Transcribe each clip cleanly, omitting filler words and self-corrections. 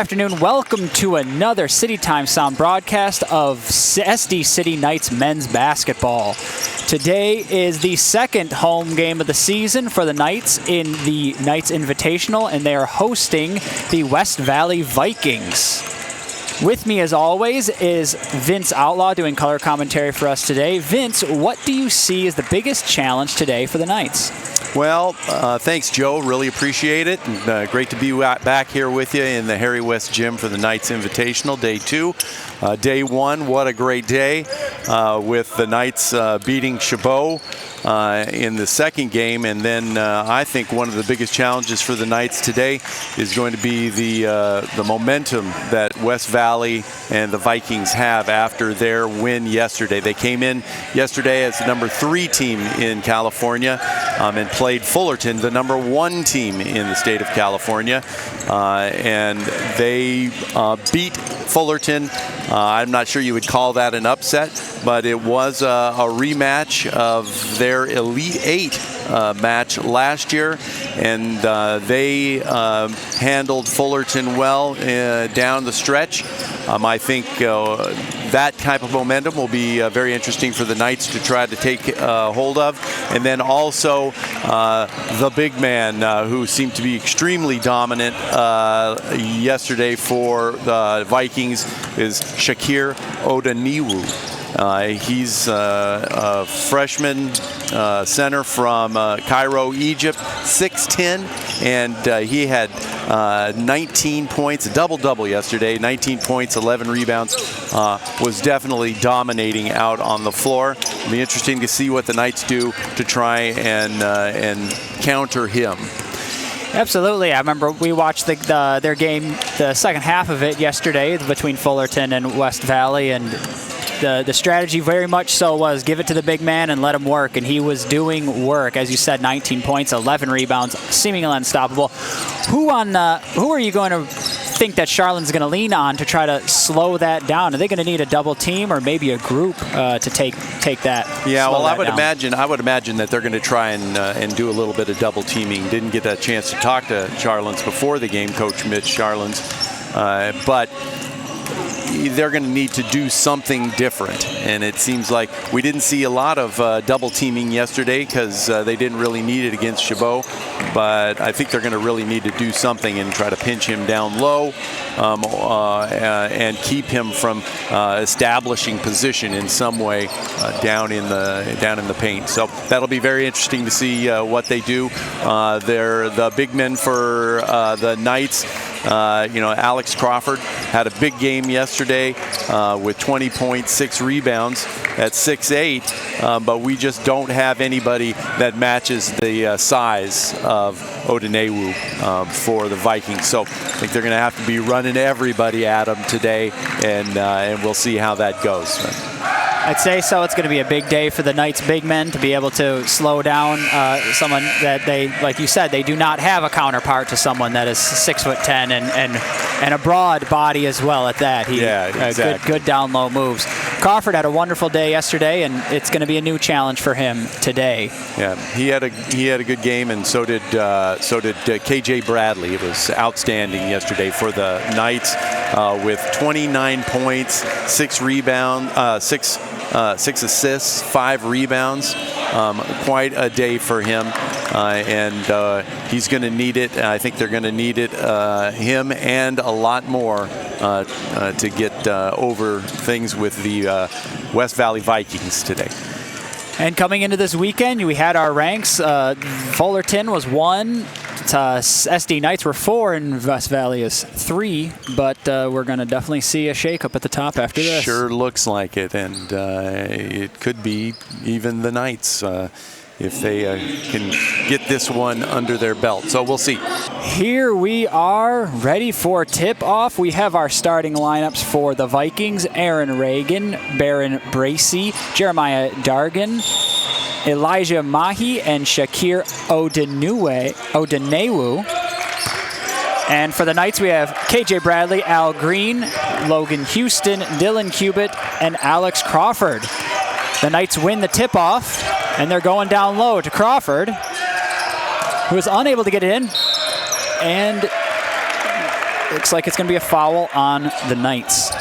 afternoon. Welcome to another City Time Sound broadcast of SD City Knights men's basketball. Today is the second home game of the season for the Knights in the Knights Invitational, and they are hosting the West Valley Vikings. With me, as always, is Vince Outlaw doing color commentary for us today. Vince, what do you see as the biggest challenge today for the Knights? Well, thanks, Joe. Really appreciate it. And, great to be back here with you in the Harry West Gym for the Knights Invitational, Day 2. Day 1, what a great day with the Knights beating Chabot in the second game. And then I think one of the biggest challenges for the Knights today is going to be the momentum that West Valley and the Vikings have after their win yesterday. They came in yesterday as the number 3 team in California and played Fullerton, the number 1 team in the state of California. And they beat Fullerton. I'm not sure you would call that an upset, but it was a rematch of their Elite 8 match last year, and they handled Fullerton well down the stretch. I think that type of momentum will be very interesting for the Knights to try to take hold of. And then also the big man who seemed to be extremely dominant yesterday for the Vikings is Shakir Odaniwu. He's a freshman center from Cairo, Egypt, 6'10", and he had 19 points, a double-double yesterday, 19 points, 11 rebounds, was definitely dominating out on the floor. It'll be interesting to see what the Knights do to try and counter him. Absolutely. I remember we watched their game, the second half of it yesterday between Fullerton and West Valley, and the strategy very much so was give it to the big man and let him work, and he was doing work. As you said, 19 points, 11 rebounds, seemingly unstoppable. Who are you going to think that Charlin's going to lean on to try to slow that down? Are they going to need a double team or maybe a group to take that? Yeah, well, I would imagine that they're going to try and do a little bit of double teaming. Didn't get a chance to talk to Charlins before the game, Coach Mitch Charlins, but they're going to need to do something different. And it seems like we didn't see a lot of double teaming yesterday because they didn't really need it against Chabot. But I think they're going to really need to do something and try to pinch him down low and keep him from establishing position in some way down in the paint. So that'll be very interesting to see what they do. They're the big men for the Knights. Alex Crawford had a big game yesterday with 20 points, 6 rebounds at 6'8", but we just don't have anybody that matches the size of Odanewu for the Vikings. So I think they're going to have to be running everybody at them today, and we'll see how that goes. I'd say so. It's going to be a big day for the Knights big men to be able to slow down someone that they, like you said, they do not have a counterpart to someone that is 6'10" and a broad body as well at that. Exactly. Good down low moves. Crawford had a wonderful day yesterday, and it's going to be a new challenge for him today. Yeah, he had a good game, and so did KJ Bradley. It was outstanding yesterday for the Knights with 29 points, 6 rebounds, 6 assists, 5 rebounds. Quite a day for him, and he's going to need it. I think they're going to need it, him and a lot more to get over things with the West Valley Vikings today. And coming into this weekend, we had our ranks. Fullerton was 1. SD Knights were 4 and West Valley is 3, but we're going to definitely see a shakeup at the top after this. Sure looks like it, and it could be even the Knights if they can get this one under their belt. So we'll see. Here we are ready for tip-off. We have our starting lineups for the Vikings: Aaron Reagan, Baron Bracey, Jeremiah Dargan, Elijah Mahi, and Shakir Odanewu. And for the Knights, we have KJ Bradley, Al Green, Logan Houston, Dylan Cubitt, and Alex Crawford. The Knights win the tip-off, and they're going down low to Crawford, who is unable to get it in. And Looks like it's going to be a foul on the Knights.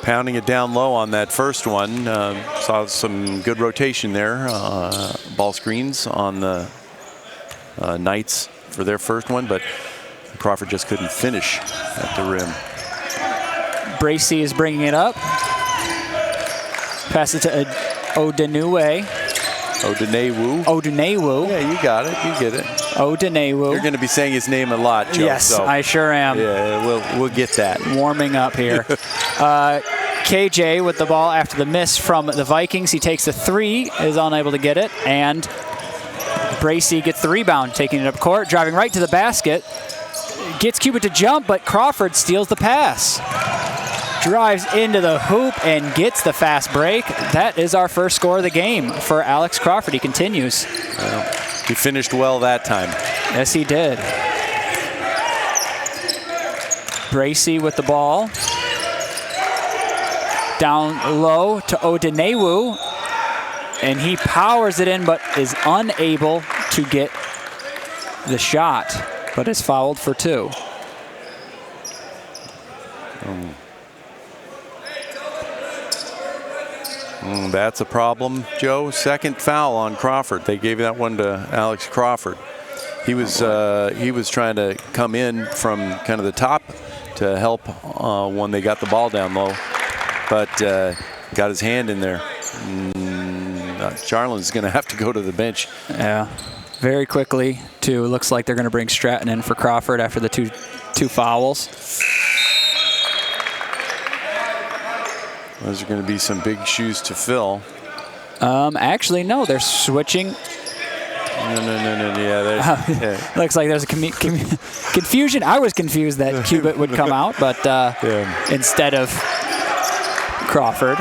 Pounding it down low on that first one. Saw some good rotation there. Ball screens on the Knights for their first one, but Crawford just couldn't finish at the rim. Bracey is bringing it up. Pass it to Odunewu. Odunewu. Yeah, you got it. You get it. Odunewu. You're going to be saying his name a lot, Joe. Yes, so. I sure am. Yeah, we'll get that. Warming up here. KJ with the ball after the miss from the Vikings. He takes the three, is unable to get it, and Bracey gets the rebound, taking it up court, driving right to the basket. Gets Cubitt to jump, but Crawford steals the pass. Drives into the hoop and gets the fast break. That is our first score of the game for Alex Crawford. He continues. Well, he finished well that time. Yes, he did. Bracey with the ball. Down low to Odunewu. And he powers it in, but is unable to get the shot, but is fouled for two. That's a problem, Joe. Second foul on Crawford. They gave that one to Alex Crawford. He was trying to come in from kind of the top to help when they got the ball down low, but got his hand in there. Charlin's going to have to go to the bench. Yeah, very quickly too. Looks like they're going to bring Stratton in for Crawford after the two fouls. Those are going to be some big shoes to fill. Actually, no, they're switching. No. Yeah, Looks like there's a confusion. I was confused that Cubitt would come out, but instead of Crawford.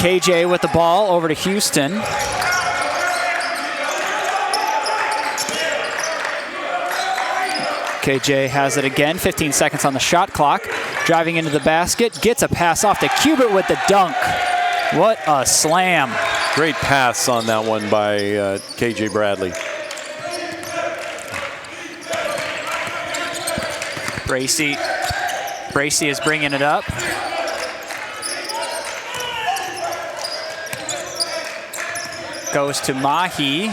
KJ with the ball over to Houston. KJ has it again, 15 seconds on the shot clock. Driving into the basket, gets a pass off to Cubitt with the dunk. What a slam. Great pass on that one by KJ Bradley. Bracey is bringing it up. Goes to Mahi.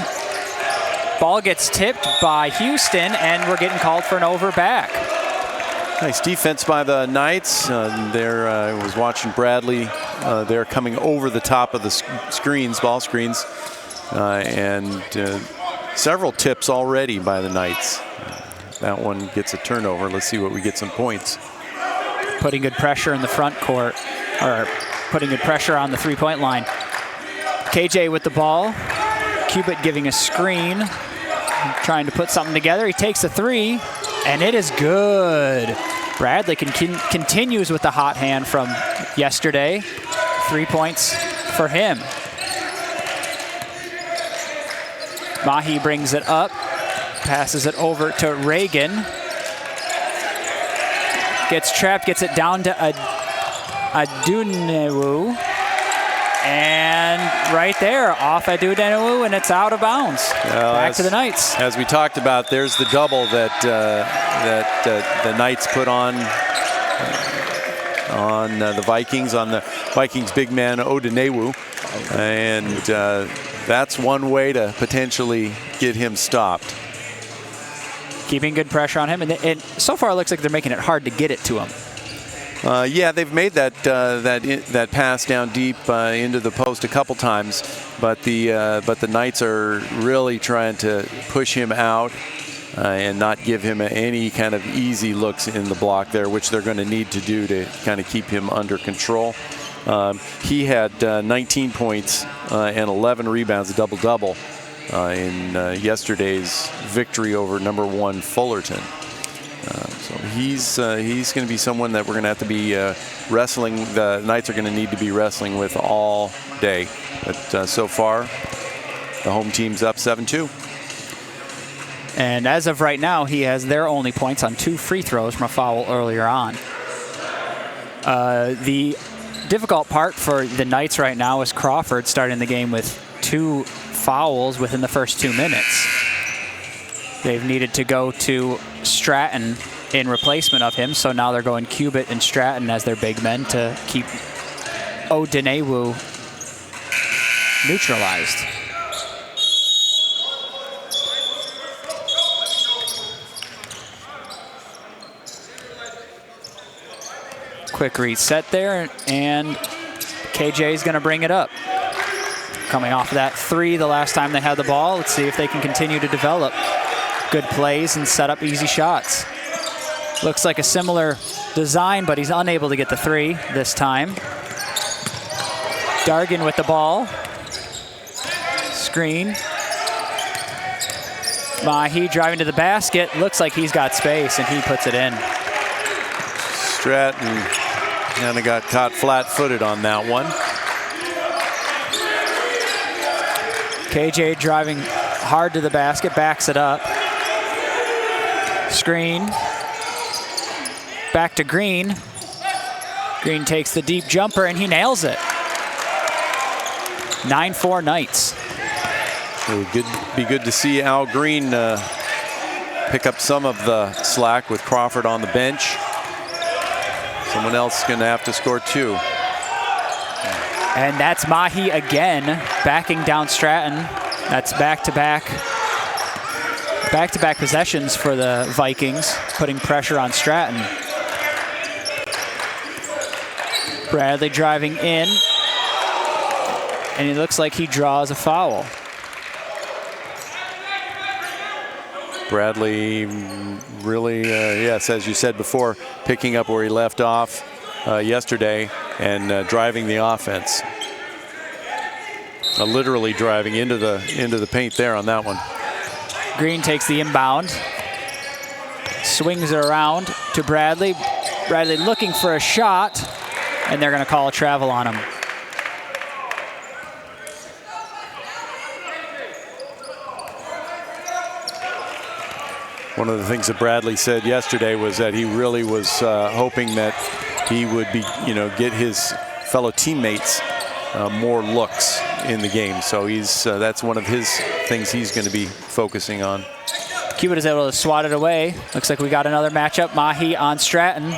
Ball gets tipped by Houston, and we're getting called for an over back. Nice defense by the Knights. I was watching Bradley. They're coming over the top of the screens, ball screens, and several tips already by the Knights. That one gets a turnover. Let's see what we get some points. Putting good pressure in the front court, or putting good pressure on the three-point line. KJ with the ball. Cubitt giving a screen, trying to put something together. He takes a three, and it is good. Bradley continues with the hot hand from yesterday. 3 points for him. Mahi brings it up, passes it over to Reagan. Gets trapped, gets it down to Odunewu. And right there, off Odunewu, and it's out of bounds. Back to the Knights. As we talked about, there's the double that the Knights put on the Vikings, on the Vikings big man Odunewu, and that's one way to potentially get him stopped. Keeping good pressure on him, and so far it looks like they're making it hard to get it to him. Yeah, they've made that pass down deep into the post a couple times, but the Knights are really trying to push him out and not give him any kind of easy looks in the block there, which they're going to need to do to kind of keep him under control. He had 19 points and 11 rebounds, a double-double in yesterday's victory over #1 Fullerton. So he's going to be someone that we're going to have to be wrestling. The Knights are going to need to be wrestling with all day. But so far, the home team's up 7-2. And as of right now, he has their only points on 2 free throws from a foul earlier on. The difficult part for the Knights right now is Crawford starting the game with 2 fouls within the first 2 minutes. They've needed to go to Stratton in replacement of him. So now they're going Cubitt and Stratton as their big men to keep Odenewu neutralized. Quick reset there, and KJ is going to bring it up. Coming off of that 3 the last time they had the ball. Let's see if they can continue to develop good plays and set up easy shots. Looks like a similar design, but he's unable to get the 3 this time. Dargan with the ball. Screen. Mahi driving to the basket. Looks like he's got space, and he puts it in. Stratton kind of got caught flat-footed on that one. KJ driving hard to the basket, backs it up. Screen. Back to Green. Green takes the deep jumper, and he nails it. 9-4 Knights. It would be good to see Al Green pick up some of the slack with Crawford on the bench. Someone else is going to have to score 2. And that's Mahi again, backing down Stratton. That's back-to-back possessions for the Vikings, putting pressure on Stratton. Bradley driving in, and it looks like he draws a foul. Bradley really, yes, as you said before, picking up where he left off yesterday and driving the offense. Literally driving into the paint there on that one. Green takes the inbound, swings it around to Bradley. Bradley looking for a shot, and they're going to call a travel on him. One of the things that Bradley said yesterday was that he really was hoping that he would be, get his fellow teammates more looks in the game. So that's one of his things he's going to be focusing on. Cubitt is able to swat it away. Looks like we got another matchup. Mahi on Stratton.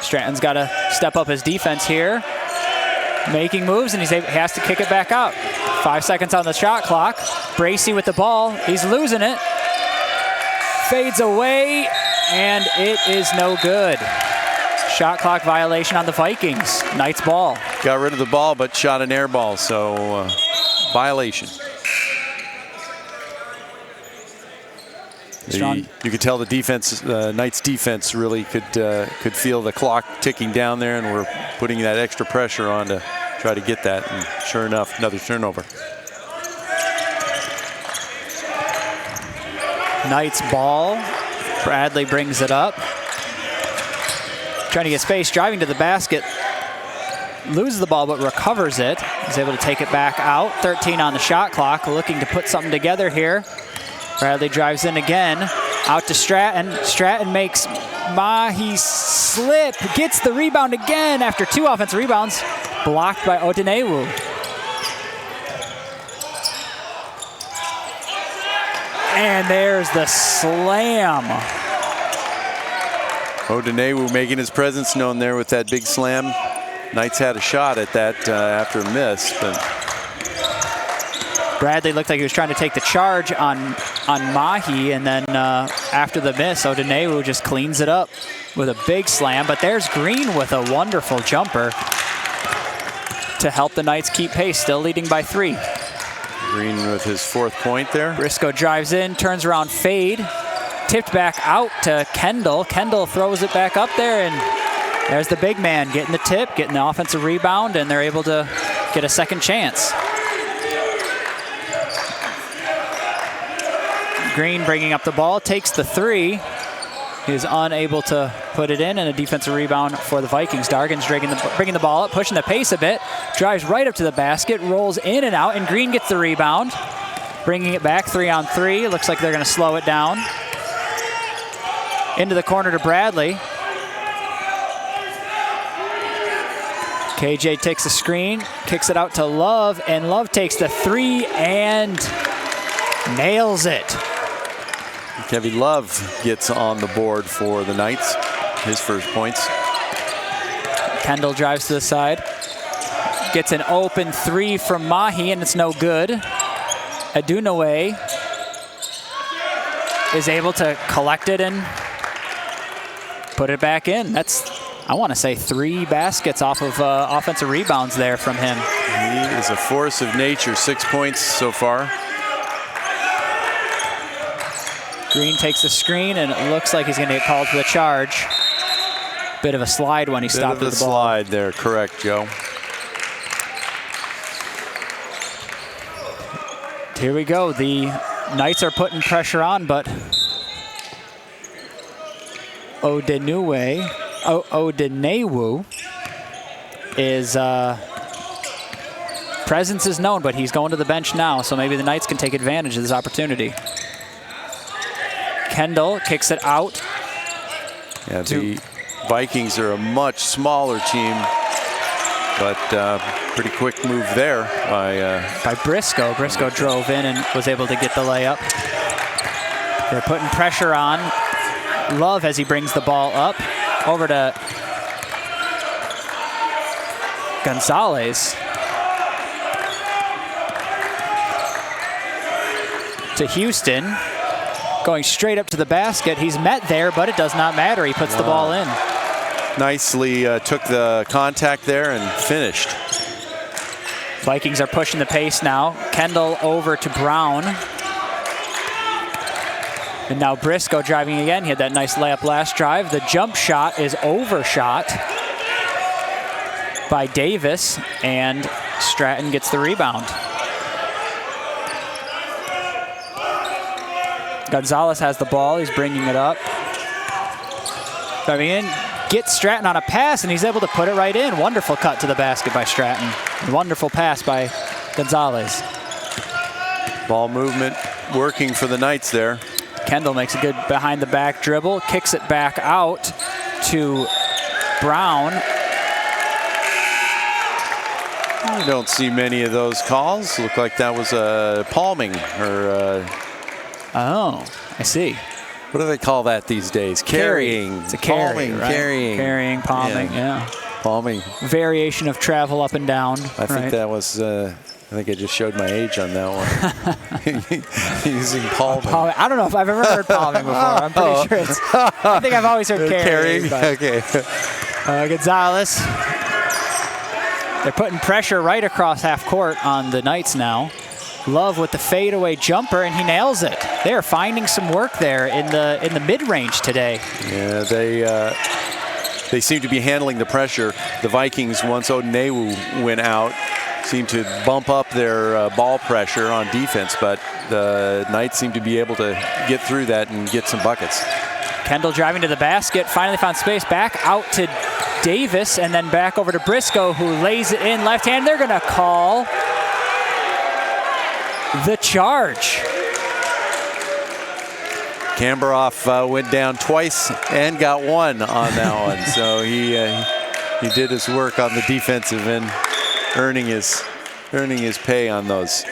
Stratton's got to step up his defense here. Making moves, and he has to kick it back out. 5 seconds on the shot clock. Bracey with the ball. He's losing it. Fades away, and it is no good. Shot clock violation on the Vikings. Knights ball. Got rid of the ball, but shot an air ball, so violation. You could tell the defense, Knights defense, really could feel the clock ticking down there, and we're putting that extra pressure on to try to get that. And sure enough, another turnover. Knights ball. Bradley brings it up. Trying to get space, driving to the basket. Loses the ball, but recovers it. He's able to take it back out. 13 on the shot clock, looking to put something together here. Bradley drives in again, out to Stratton. Stratton makes Mahi slip, gets the rebound again after 2 offensive rebounds, blocked by Odenewu. And there's the slam. Odenewu making his presence known there with that big slam. Knights had a shot at that after a miss, but Bradley looked like he was trying to take the charge on Mahi, and then after the miss, Odenewu just cleans it up with a big slam. But there's Green with a wonderful jumper to help the Knights keep pace, still leading by 3. Green with his 4th point there. Briscoe drives in, turns around, fade. Tipped back out to Kendall. Kendall throws it back up there, and there's the big man getting the tip, getting the offensive rebound, and they're able to get a second chance. Green bringing up the ball, takes the 3. He is unable to put it in, and a defensive rebound for the Vikings. Dargan's bringing the ball up, pushing the pace a bit, drives right up to the basket, rolls in and out, and Green gets the rebound. Bringing it back, 3-on-3. Looks like they're going to slow it down. Into the corner to Bradley. KJ takes the screen, kicks it out to Love, and Love takes the 3 and nails it. Kevin Love gets on the board for the Knights. His first points. Kendall drives to the side. Gets an open 3 from Mahi, and it's no good. Adunoue is able to collect it and put it back in. That's, I want to say, 3 baskets off of offensive rebounds there from him. He is a force of nature. 6 points so far. Green takes the screen, and it looks like he's going to get called for the charge. Bit of a slide when he stopped with the ball. Slide there, correct, Joe. Here we go. The Knights are putting pressure on, but Odenewu is presence is known, but he's going to the bench now, so maybe the Knights can take advantage of this opportunity. Kendall kicks it out. Yeah, the Vikings are a much smaller team, but pretty quick move there by Briscoe. Briscoe drove in and was able to get the layup. They're putting pressure on Love as he brings the ball up over to Gonzalez. To Houston, going straight up to the basket. He's met there, but it does not matter. He puts the ball in. Nicely took the contact there and finished. Vikings are pushing the pace now. Kendall over to Brown. And now Briscoe driving again. He had that nice layup last drive. The jump shot is overshot by Davis, and Stratton gets the rebound. Gonzalez has the ball. He's bringing it up. Driving in, gets Stratton on a pass, and he's able to put it right in. Wonderful cut to the basket by Stratton. Wonderful pass by Gonzalez. Ball movement working for the Knights there. Kendall makes a good behind-the-back dribble, kicks it back out to Brown. I don't see many of those calls. Look like that was a palming or. Oh, I see. What do they call that these days? Carrying. It's a carry, palming, right? Carrying. Carrying, palming, yeah. Palming. Variation of travel up and down. I think that was, I think I just showed my age on that one. Using palming. I don't know if I've ever heard palming before. I'm pretty sure it's, I think I've always heard carrying. Okay. Gonzalez. They're putting pressure right across half court on the Knights now. Love with the fadeaway jumper, and he nails it. They are finding some work there in the mid-range today. Yeah, they seem to be handling the pressure. The Vikings, once Odenewu went out, seemed to bump up their ball pressure on defense, but the Knights seem to be able to get through that and get some buckets. Kendall driving to the basket, finally found space, back out to Davis, and then back over to Briscoe, who lays it in left hand. They're gonna call the charge. Kamberoff went down twice and got one on that one. So he did his work on the defensive end, earning his pay on those.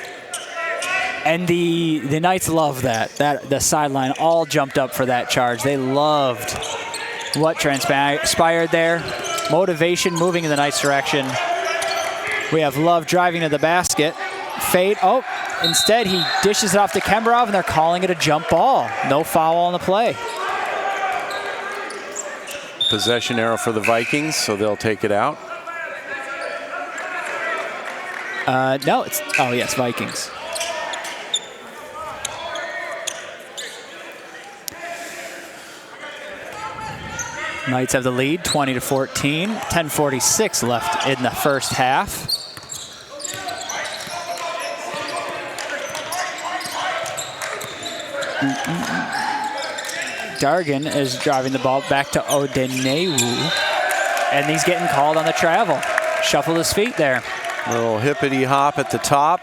And the Knights love that the sideline all jumped up for that charge. They loved what transpired there. Motivation moving in the Knights' direction. We have Love driving to the basket. Fade. Oh, instead he dishes it off to Kamberoff, and they're calling it a jump ball. No foul on the play. Possession arrow for the Vikings, so they'll take it out. No, it's, oh yes, Vikings. Knights have the lead, 20-14. 10:46 left in the first half. Dargan is driving the ball back to Odenewu, and he's getting called on the travel. Shuffled his feet there. Little hippity hop at the top.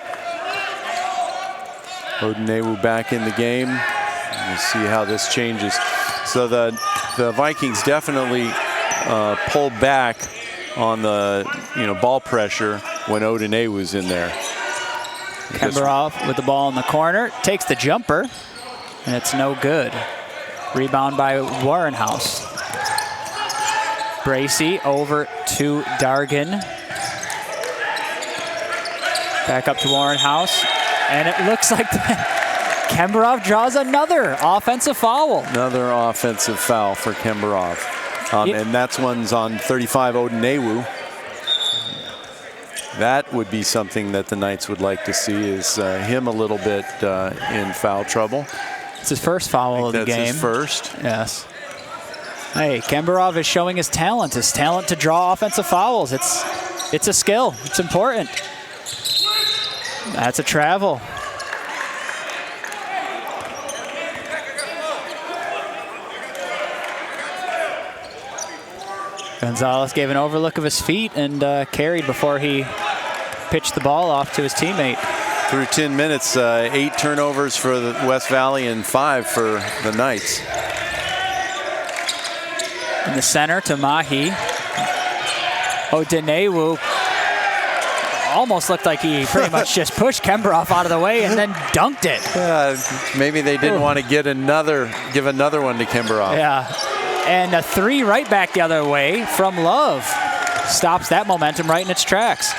Odenewu back in the game. We'll see how this changes. So the Vikings definitely pulled back on the ball pressure when Odenewu's in there. Kamberoff with the ball in the corner, takes the jumper. and it's no good. Rebound by Warrenhouse. Bracy over to Dargan. Back up to Warrenhouse, and it looks like Kemberov draws another offensive foul. Another offensive foul for Kemberov. And that's one's on 35 Odunewu. That would be something that the Knights would like to see, is him a little bit in foul trouble. It's his first foul of the game. That's his first. Yes. Hey, Kemberov is showing his talent to draw offensive fouls. It's a skill. It's important. That's a travel. Gonzalez gave an overlook of his feet and carried before he pitched the ball off to his teammate. Through 10 minutes, 8 turnovers for the West Valley and 5 for the Knights. In the center to Mahi. Odunewu almost looked like he pretty much just pushed Kemberov out of the way and then dunked it. Maybe they didn't want to give another one to Kemberov. Yeah. And a 3 right back the other way from Love. Stops that momentum right in its tracks.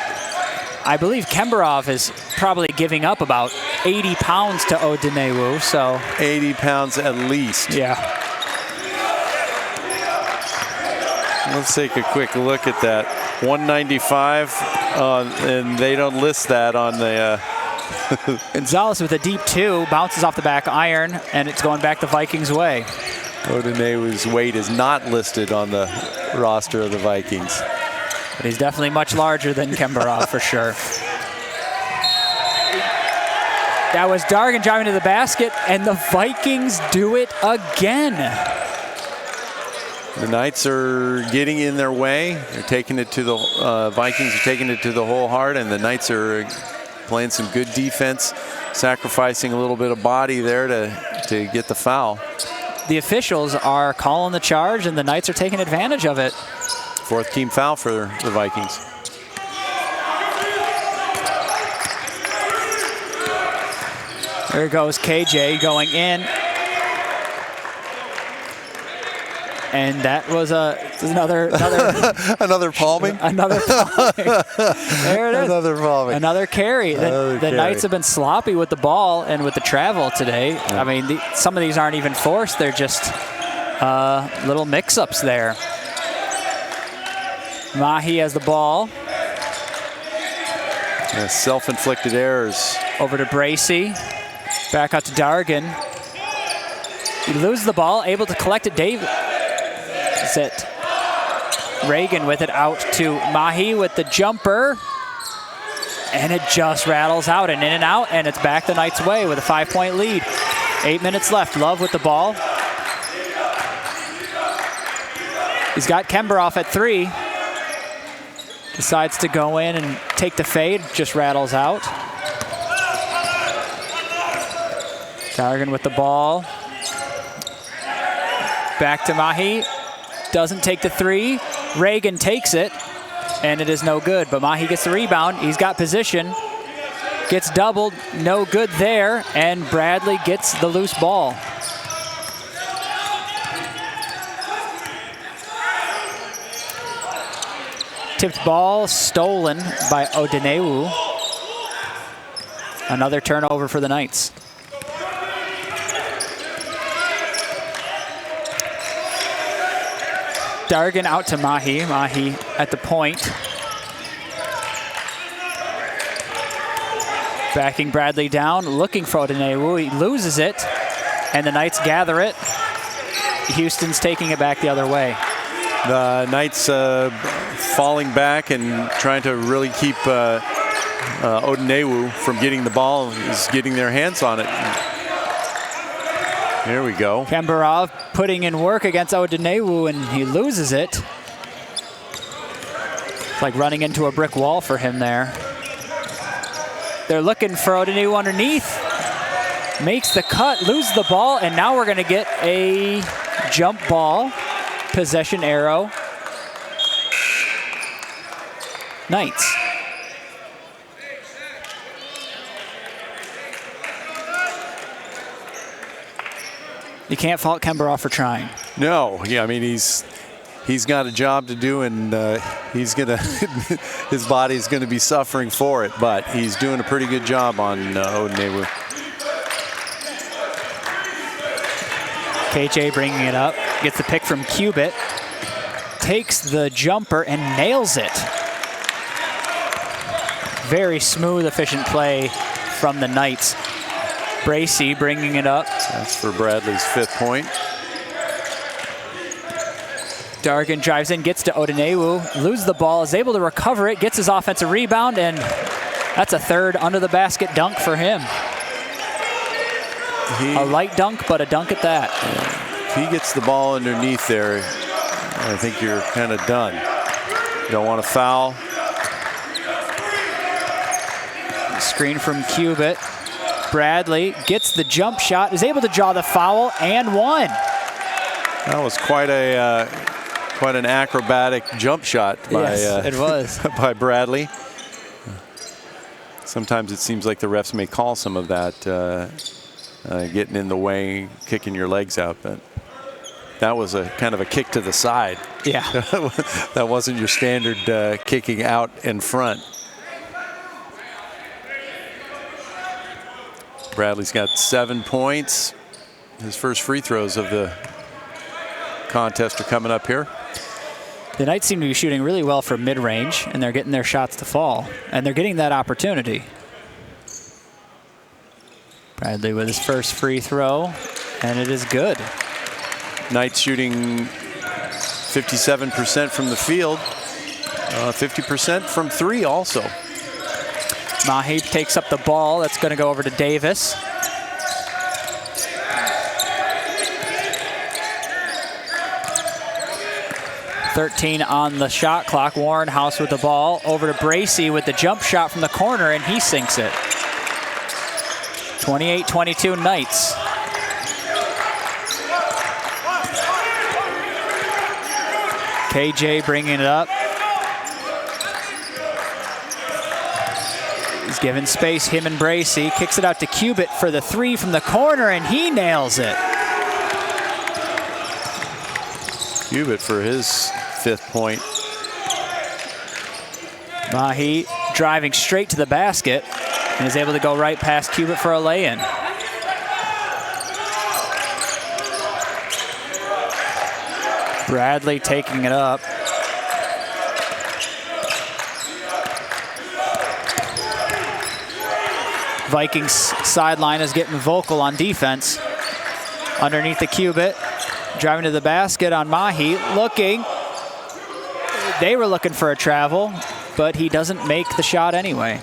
I believe Kemberov is probably giving up about 80 pounds to Odunewu, so. 80 pounds at least. Yeah. Let's take a quick look at that. 195, and they don't list that on the... Gonzalez with a deep 2, bounces off the back iron, and it's going back the Vikings' way. Odunewu's weight is not listed on the roster of the Vikings. But he's definitely much larger than Kemberov for sure. That was Dargan driving to the basket, and the Vikings do it again. The Knights are getting in their way. They're taking it to the Vikings are taking it to the whole heart, and the Knights are playing some good defense, sacrificing a little bit of body there to get the foul. The officials are calling the charge, and the Knights are taking advantage of it. 4th team foul for the Vikings. There goes KJ going in. And that was another another palming. Another palming. There it is. Another palming. Another carry. The Knights have been sloppy with the ball and with the travel today. Yeah. I mean, some of these aren't even forced. They're just little mix-ups there. Mahi has the ball. Yeah, self-inflicted errors. Over to Bracy. Back out to Dargan. He loses the ball, able to collect it. It. Reagan with it out to Mahi with the jumper. And it just rattles out and in and out, and it's back the Knights' way with a 5-point lead. 8 minutes left. Love with the ball. He's got Kemberov at 3. Decides to go in and take the fade, just rattles out. Dargan with the ball. Back to Mahi. Doesn't take the 3. Reagan takes it, and it is no good. But Mahi gets the rebound. He's got position. Gets doubled. No good there. And Bradley gets the loose ball. Tipped ball stolen by Odunewu. Another turnover for the Knights. Dargan out to Mahi. Mahi at the point. Backing Bradley down, looking for Odunewu. He loses it, and the Knights gather it. Houston's taking it back the other way. The Knights falling back and trying to really keep Odunewu from getting the ball, is getting their hands on it. There we go. Kemberov putting in work against Odunewu, and he loses it. It's like running into a brick wall for him there. They're looking for Odunewu underneath. Makes the cut, loses the ball, and now we're going to get a jump ball. Possession arrow. Knights. You can't fault Kembaroff for trying. No, yeah, I mean, he's got a job to do, and he's gonna his body's gonna be suffering for it, but he's doing a pretty good job on Odenewu. KJ bringing it up, gets the pick from Cubitt, takes the jumper and nails it. Very smooth, efficient play from the Knights. Bracey bringing it up. That's for Bradley's 5th point. Dargan drives in, gets to Odenewu, loses the ball, is able to recover it, gets his offensive rebound, and that's a 3rd under the basket dunk for him. A light dunk, but a dunk at that. If he gets the ball underneath there, I think you're kind of done. You don't want to foul. Screen from Cubitt. Bradley gets the jump shot, is able to draw the foul, and one. That was quite an acrobatic jump shot by, yes, it was. by Bradley. Sometimes it seems like the refs may call some of that getting in the way, kicking your legs out, but that was a kind of a kick to the side. Yeah. That wasn't your standard kicking out in front. Bradley's got 7 points. His first free throws of the contest are coming up here. The Knights seem to be shooting really well from mid-range, and they're getting their shots to fall, and they're getting that opportunity. Bradley with his first free throw, and it is good. Knights shooting 57% from the field, 50% from 3 also. Mahi takes up the ball. That's going to go over to Davis. .13 on the shot clock. Warrenhouse with the ball. Over to Bracey with the jump shot from the corner, and he sinks it. 28-22 Knights. KJ bringing it up. He's given space, him and Bracey. Kicks it out to Cubitt for the 3 from the corner, and he nails it. Cubitt for his 5th point. Mahi driving straight to the basket and is able to go right past Cubitt for a lay-in. Bradley taking it up. Vikings sideline is getting vocal on defense. Underneath the Cubitt, driving to the basket on Mahi, looking. They were looking for a travel, but he doesn't make the shot anyway.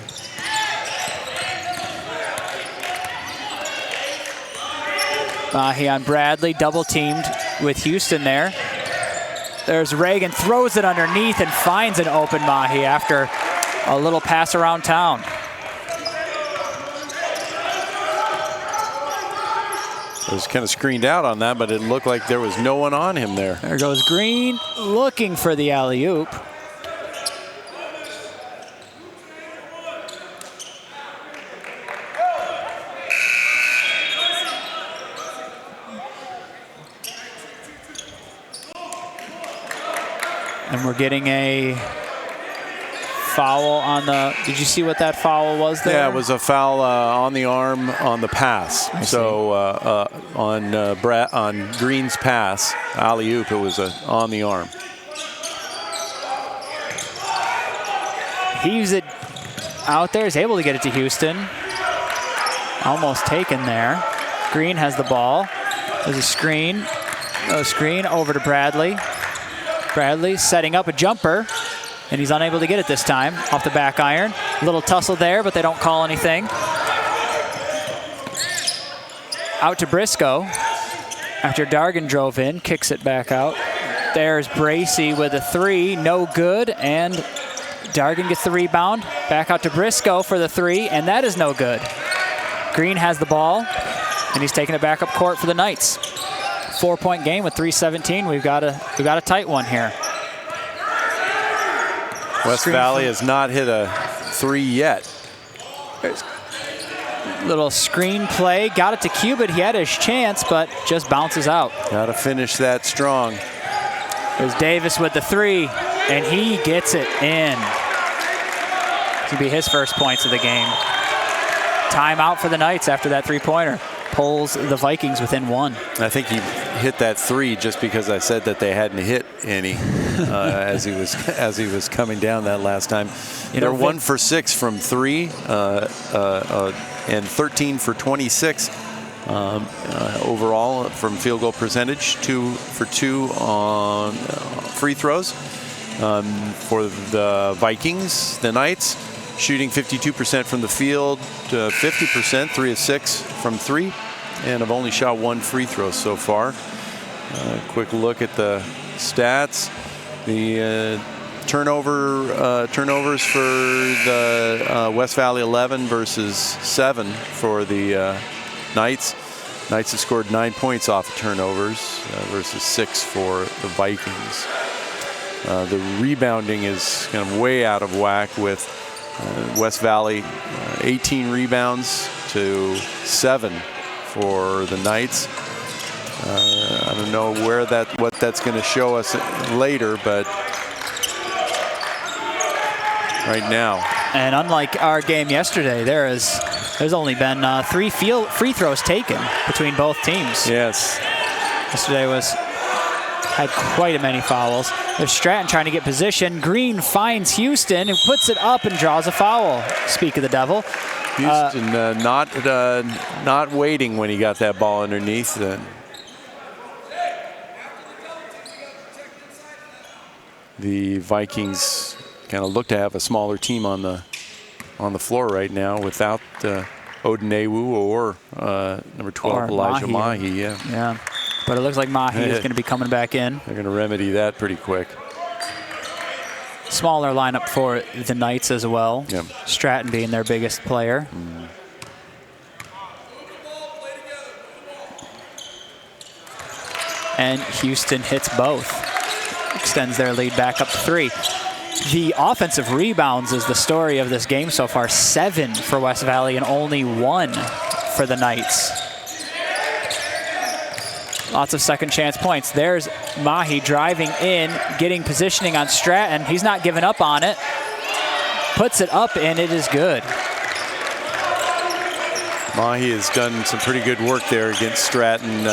Mahi on Bradley, double teamed with Houston there. There's Reagan, throws it underneath and finds an open Mahi after a little pass around town. It was kind of screened out on that, but it looked like there was no one on him there. There goes Green, looking for the alley-oop. And we're getting a foul on the, did you see what that foul was there? Yeah, it was a foul on the arm on the pass. So on Green's pass, alley-oop, it was on the arm. Heaves it out there, is able to get it to Houston. Almost taken there. Green has the ball. There's a screen. A screen over to Bradley. Bradley setting up a jumper, and he's unable to get it this time off the back iron. A little tussle there, but they don't call anything. Out to Briscoe after Dargan drove in, kicks it back out. There's Bracey with a 3, no good, and Dargan gets the rebound. Back out to Briscoe for the 3, and that is no good. Green has the ball, and he's taking it back up court for the Knights. 4-point game with 3:17. We've got a tight one here. West Valley has not hit a 3 yet. Little screen play, got it to Cubit. He had his chance, but just bounces out. Got to finish that strong. There's Davis with the 3, and he gets it in. This will be his first points of the game. Timeout for the Knights after that 3-pointer. Pulls the Vikings within 1. I think he hit that 3 just because I said that they hadn't hit any as he was coming down that last time. They're 1 for 6 from 3 and 13 for 26 overall from field goal percentage. 2 for 2 on free throws for the Vikings. The Knights shooting 52% from the field, 50%, 3 of 6 from 3, and have only shot 1 free throw so far. Quick look at the stats. The turnovers for the West Valley 11 versus 7 for the Knights. Knights have scored 9 points off of turnovers versus 6 for the Vikings. The rebounding is kind of way out of whack with West Valley 18 rebounds to 7 for the Knights. I don't know what that's going to show us later, but right now. And unlike our game yesterday, there's only been 3 free throws taken between both teams. Yes. Yesterday had quite a many fouls. There's Stratton trying to get position. Green finds Houston, who puts it up and draws a foul. Speak of the devil. Houston not waiting when he got that ball underneath. The Vikings kind of look to have a smaller team on the floor right now without Odenewu or number 12 Elijah Mahi. Yeah. But it looks like Mahi is going to be coming back in. They're going to remedy that pretty quick. Smaller lineup for the Knights as well. Yep. Stratton being their biggest player. And Houston hits both. Extends their lead back up to 3. The offensive rebounds is the story of this game so far. 7 for West Valley and only 1 for the Knights. Lots of second chance points. There's Mahi driving in, getting positioning on Stratton. He's not giving up on it. Puts it up, and it is good. Mahi has done some pretty good work there against Stratton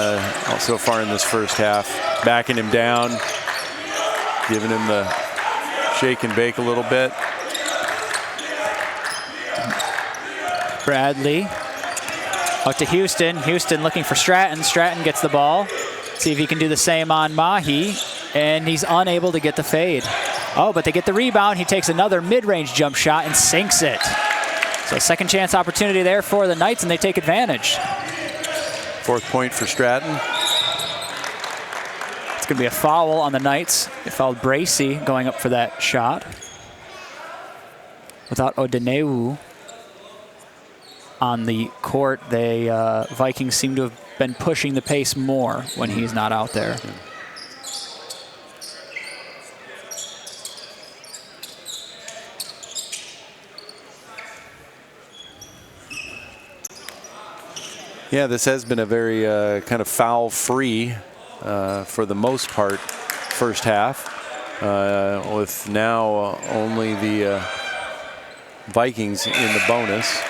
so far in this first half. Backing him down, giving him the shake and bake a little bit. Bradley out to Houston. Houston looking for Stratton. Stratton gets the ball. See if he can do the same on Mahi. And he's unable to get the fade. Oh, but they get the rebound. He takes another mid-range jump shot and sinks it. So second chance opportunity there for the Knights, and they take advantage. 4th point for Stratton. It's going to be a foul on the Knights. They fouled Bracey going up for that shot. Without Odenewu on the court, the Vikings seem to have been pushing the pace more when he's not out there. Yeah, this has been a very kind of foul-free, for the most part, first half, with now only the Vikings in the bonus.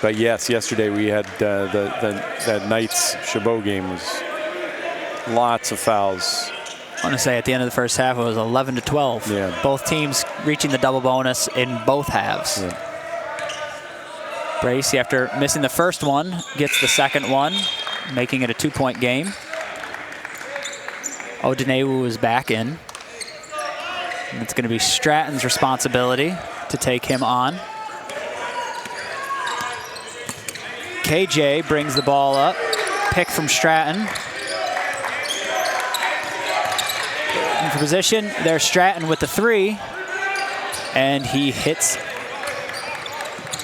But yes, yesterday we had that Knights Chabot game was lots of fouls. I want to say at the end of the first half it was 11-12. Yeah. Both teams reaching the double bonus in both halves. Yeah. Bracey, after missing the first one, gets the second one, making it a 2-point game. Odenewu is back in. And it's going to be Stratton's responsibility to take him on. KJ brings the ball up. Pick from Stratton. In for position, there's Stratton with the 3. And he hits.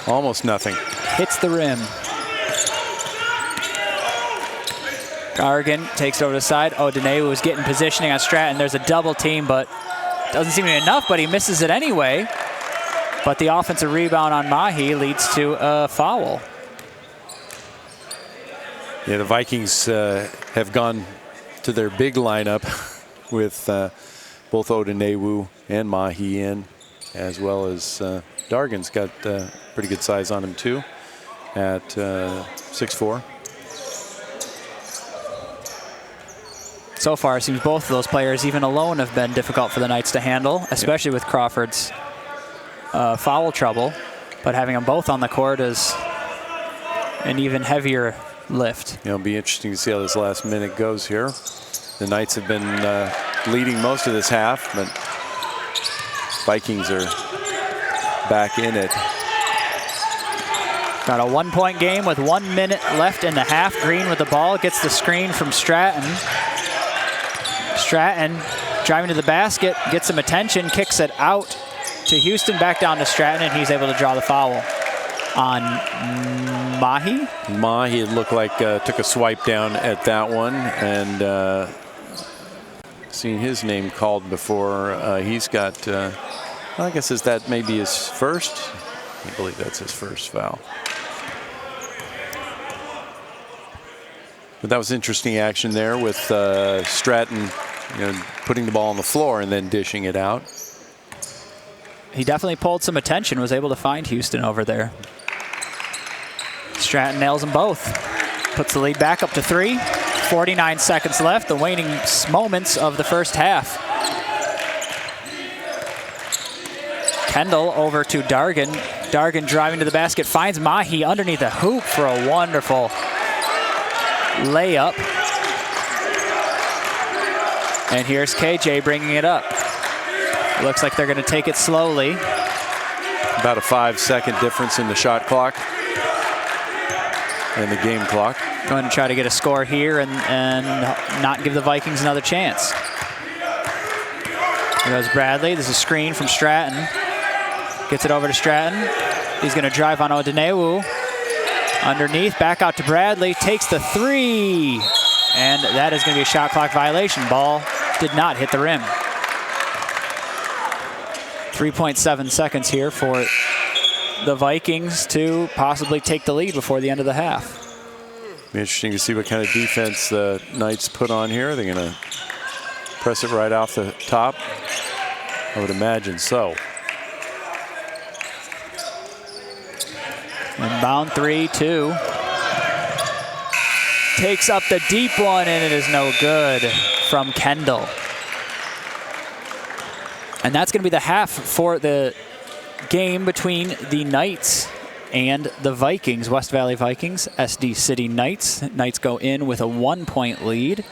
Almost nothing. Hits the rim. Gargan takes it over the side. Odenewu is getting positioning on Stratton. There's a double team, but doesn't seem to be enough, but he misses it anyway. But the offensive rebound on Mahi leads to a foul. Yeah, the Vikings have gone to their big lineup with both Odenewu and Mahi in, as well as Dargan's got pretty good size on him too at 6'4". So far, it seems both of those players, even alone, have been difficult for the Knights to handle, especially with Crawford's foul trouble. But having them both on the court is an even heavier lift. It'll be interesting to see how this last minute goes here. The Knights have been leading most of this half, but Vikings are back in it. Got a 1-point game with 1 minute left in the half. Green with the ball, gets the screen from Stratton. Stratton driving to the basket, gets some attention, kicks it out to Houston, back down to Stratton, and he's able to draw the foul on Mahi. Mahi, it looked like took a swipe down at that one, and seen his name called before. He's got, I guess that may be his first. I believe that's his first foul. But that was interesting action there with Stratton, putting the ball on the floor and then dishing it out. He definitely pulled some attention, was able to find Houston over there. Stratton nails them both. Puts the lead back up to 3. 49 seconds left, the waning moments of the first half. Kendall over to Dargan. Dargan driving to the basket, finds Mahi underneath the hoop for a wonderful layup. And here's KJ bringing it up. Looks like they're going to take it slowly. About a 5-second difference in the shot clock and the game clock. Going to try to get a score here and not give the Vikings another chance. Here goes Bradley. This is a screen from Stratton. Gets it over to Stratton. He's going to drive on Odenewu. Underneath, back out to Bradley. Takes the 3. And that is going to be a shot clock violation. Ball did not hit the rim. 3.7 seconds here for the Vikings to possibly take the lead before the end of the half. Be interesting to see what kind of defense the Knights put on here. They're going to press it right off the top. I would imagine so. Inbound 3-2. Takes up the deep one, and it is no good from Kendall. And that's going to be the half for the game between the Knights and the Vikings, West Valley Vikings, SD City Knights. Knights go in with a 1-point lead.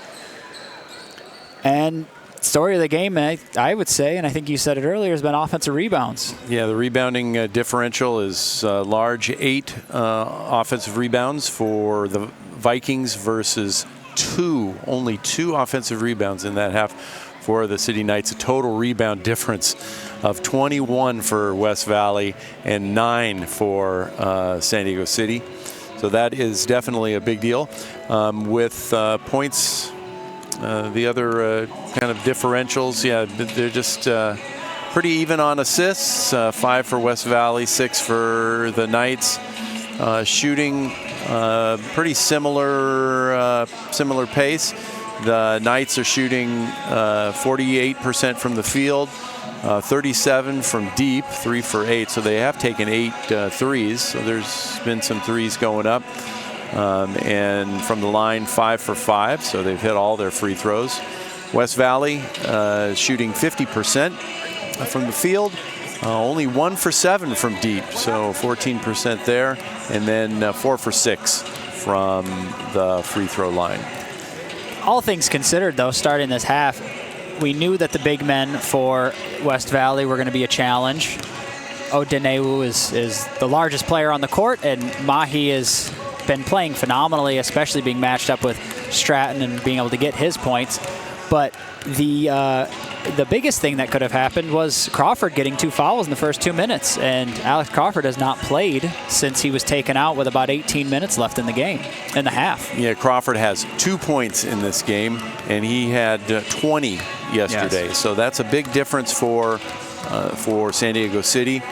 And story of the game, I would say, and I think you said it earlier, has been offensive rebounds. Yeah, the rebounding differential is large. 8 offensive rebounds for the Vikings versus only two offensive rebounds in that half for the City Knights. A total rebound difference of 21 for West Valley and 9 for San Diego City. So that is definitely a big deal. With points, the other kind of differentials, yeah, they're just pretty even on assists. 5 for West Valley, 6 for the Knights. Shooting, pretty similar pace. The Knights are shooting 48% from the field, 37 from deep, 3 for 8. So they have taken 8 threes. So there's been some threes going up. And from the line, 5 for 5. So they've hit all their free throws. West Valley shooting 50% from the field. Only 1 for 7 from deep, so 14% there, and then 4 for 6 from the free throw line. All things considered, though, starting this half, we knew that the big men for West Valley were going to be a challenge. Odenewu is the largest player on the court, and Mahi has been playing phenomenally, especially being matched up with Stratton and being able to get his points. But the biggest thing that could have happened was Crawford getting 2 fouls in the first 2 minutes, and Alex Crawford has not played since he was taken out with about 18 minutes left in the game, in the half. Yeah, Crawford has 2 points in this game, and he had 20 yesterday. Yes. So that's a big difference for San Diego City.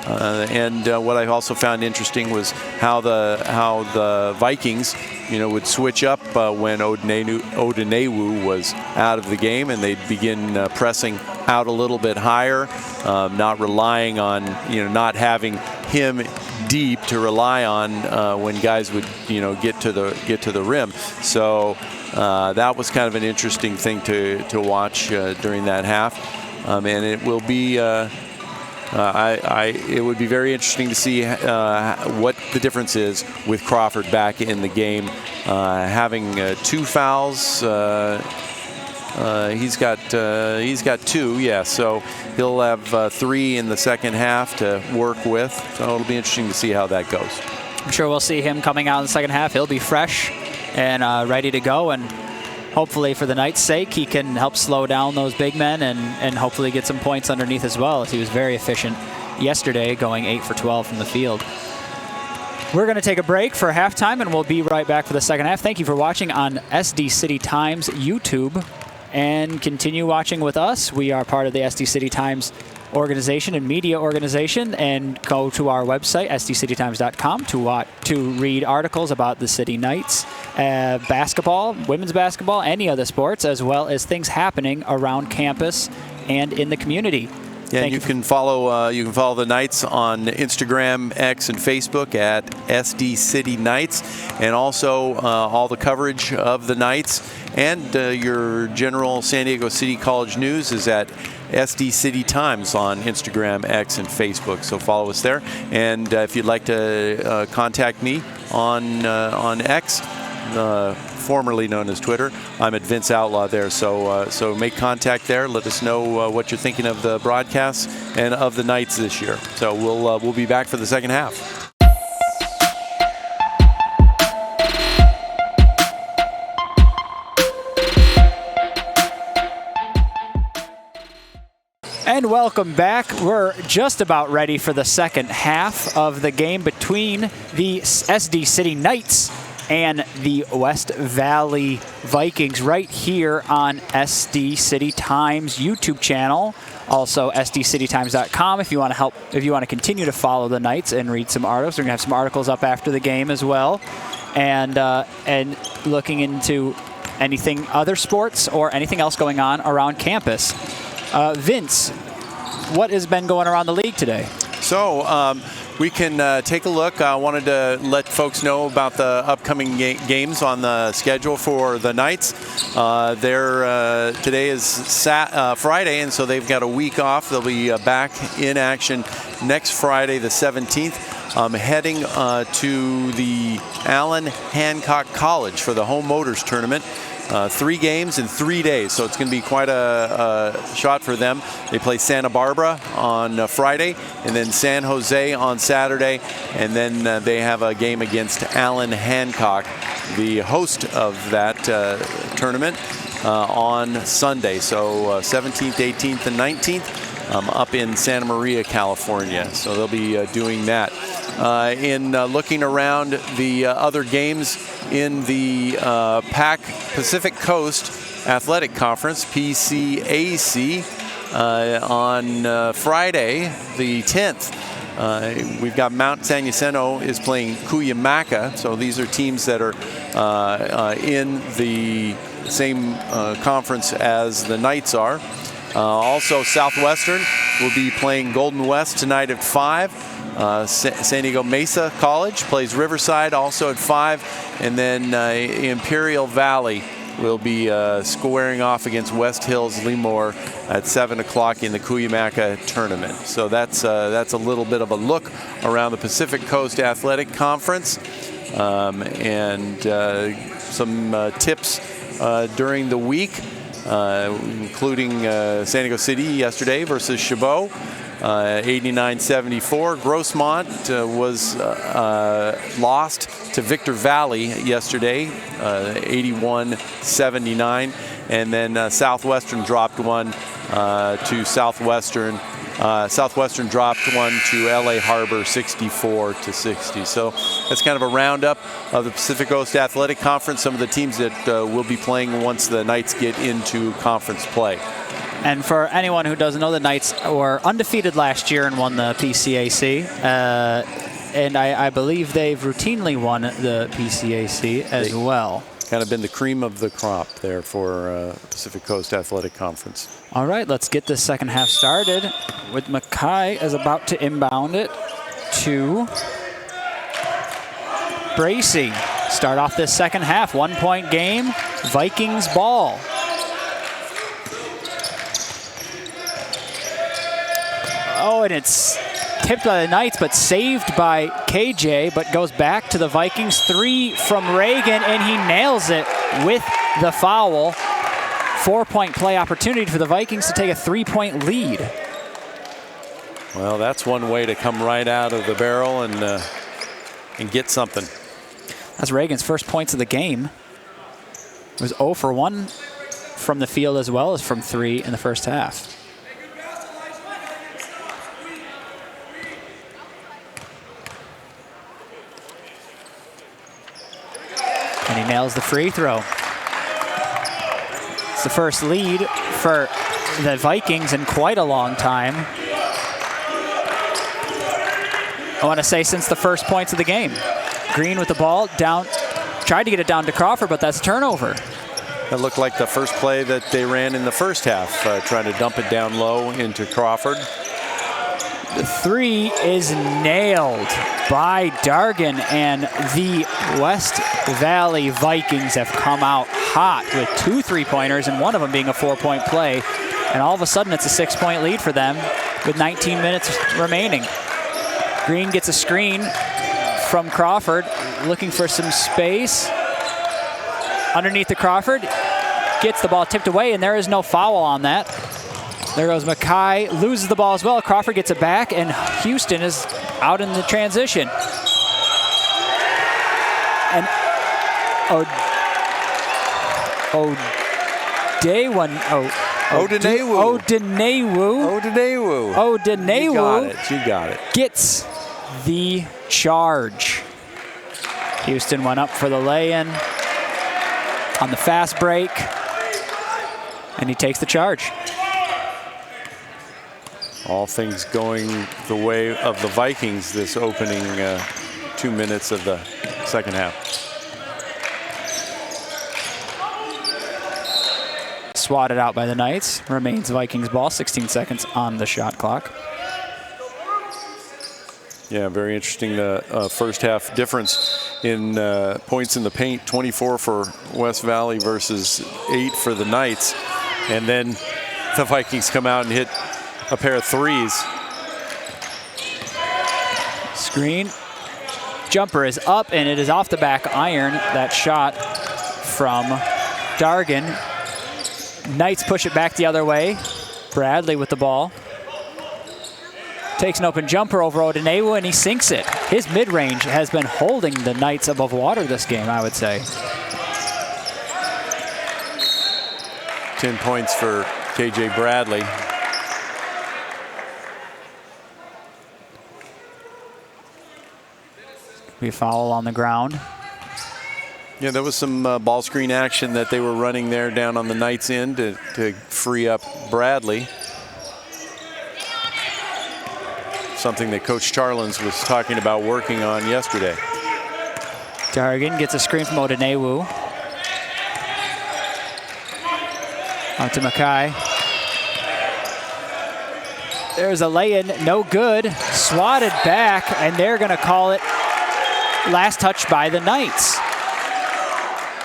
And what I also found interesting was how the Vikings, would switch up when Odenewu was out of the game, and they'd begin pressing out a little bit higher, not relying on, not having him deep to rely on when guys would, get to the rim. So that was kind of an interesting thing to watch during that half, and it will be. It would be very interesting to see what the difference is with Crawford back in the game, having 2 fouls. He's got 2, yeah. So he'll have 3 in the second half to work with. So it'll be interesting to see how that goes. I'm sure we'll see him coming out in the second half. He'll be fresh and ready to go, and hopefully for the Knights' sake, he can help slow down those big men and hopefully get some points underneath as well, as he was very efficient yesterday, going 8 for 12 from the field. We're going to take a break for halftime, and we'll be right back for the second half. Thank you for watching on SD City Times YouTube, and continue watching with us. We are part of the SD City Times organization and media organization, and go to our website, sdcitytimes.com, to read articles about the City Knights, basketball, women's basketball, any other sports, as well as things happening around campus and in the community. Yeah, and you can follow the Knights on Instagram, X, and Facebook at SD City Knights, and also all the coverage of the Knights and your general San Diego City College news is at SD City Times on Instagram, X, and Facebook. So follow us there. And if you'd like to contact me on X, formerly known as Twitter, I'm at Vince Outlaw there. So make contact there. Let us know what you're thinking of the broadcasts and of the Knights this year. So we'll be back for the second half. And welcome back. We're just about ready for the second half of the game between the SD City Knights and the West Valley Vikings right here on SD City Times YouTube channel. Also sdcitytimes.com if you want to continue to follow the Knights and read some articles. We're going to have some articles up after the game as well. And looking into anything other sports or anything else going on around campus. Vince, what has been going around the league today? So we can take a look. I wanted to let folks know about the upcoming games on the schedule for the Knights. Today is Friday, and so they've got a week off. They'll be back in action next Friday, the 17th. Heading to the Allen Hancock College for the Home Motors Tournament. 3 games in 3 days, so it's going to be quite a shot for them. They play Santa Barbara on Friday, and then San Jose on Saturday, and then they have a game against Allen Hancock, the host of that tournament, on Sunday. So 17th, 18th, and 19th up in Santa Maria, California. So they'll be doing that. In looking around the other games in the PAC Pacific Coast Athletic Conference, PCAC, on Friday, the 10th. We've got Mount San Jacinto is playing Cuyamaca. So these are teams that are in the same conference as the Knights are. Also, Southwestern will be playing Golden West tonight at 5. San Diego Mesa College plays Riverside also at 5. And then Imperial Valley will be squaring off against West Hills Lemoore at 7 o'clock in the Cuyamaca tournament. So that's a little bit of a look around the Pacific Coast Athletic Conference, and some tips during the week, including San Diego City yesterday versus Chabot. 89-74. Grossmont was lost to Victor Valley yesterday, 81-79. And then Southwestern dropped one to Southwestern. Southwestern dropped one to LA Harbor 64-60. So that's kind of a roundup of the Pacific Coast Athletic Conference, some of the teams that will be playing once the Knights get into conference play. And for anyone who doesn't know, the Knights were undefeated last year and won the PCAC. And I believe they've routinely won the PCAC as well. Kind of been the cream of the crop there for Pacific Coast Athletic Conference. All right, let's get this second half started with Mackay is about to inbound it to Bracy. Start off this second half, 1-point game, Vikings ball. Oh, and it's tipped by the Knights, but saved by KJ, but goes back to the Vikings. 3 from Reagan, and he nails it with the foul. 4-point play opportunity for the Vikings to take a 3-point lead. Well, that's one way to come right out of the barrel and get something. That's Reagan's first points of the game. It was 0 for 1 from the field as well as from 3 in the first half. And he nails the free throw. It's the first lead for the Vikings in quite a long time. I want to say since the first points of the game. Green with the ball, down, tried to get it down to Crawford, but that's a turnover. That looked like the first play that they ran in the first half, trying to dump it down low into Crawford. The 3 is nailed by Dargan, and the West Valley Vikings have come out hot with 2 3-pointers and one of them being a 4-point play. And all of a sudden it's a 6-point lead for them with 19 minutes remaining. Green gets a screen from Crawford, looking for some space. Underneath the Crawford, gets the ball tipped away, and there is no foul on that. There goes Mackay, loses the ball as well. Crawford gets it back, and Houston is out in the transition. And Odenewu You got it. gets the charge. Houston went up for the lay-in on the fast break, and he takes the charge. All things going the way of the Vikings this opening 2 minutes of the second half. Swatted out by the Knights. Remains Vikings ball, 16 seconds on the shot clock. Yeah, very interesting first half difference in points in the paint. 24 for West Valley versus 8 for the Knights. And then the Vikings come out and hit a pair of threes. Screen. Jumper is up, and it is off the back iron. That shot from Dargan. Knights push it back the other way. Bradley with the ball. Takes an open jumper over Odenewu, and he sinks it. His mid-range has been holding the Knights above water this game, I would say. 10 points for KJ Bradley. Be a foul on the ground. Yeah, there was some ball screen action that they were running there down on the Knights' end to free up Bradley. Something that Coach Charlins was talking about working on yesterday. Dargan gets a screen from Odenewu. Out to Mackay. There's a lay-in, no good. Swatted back, and they're going to call it last touch by the Knights.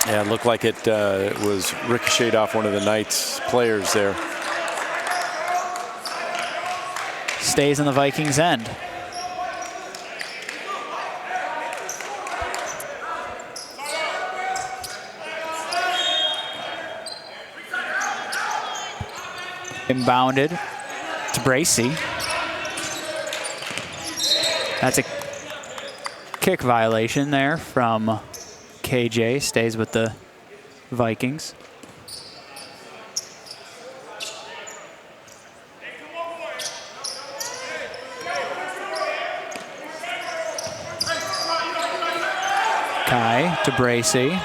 Yeah, it looked like it was ricocheted off one of the Knights players there. Stays on the Vikings' end. Inbounded to Bracy. That's a kick violation there from KJ. Stays with the Vikings. Kai to Bracy.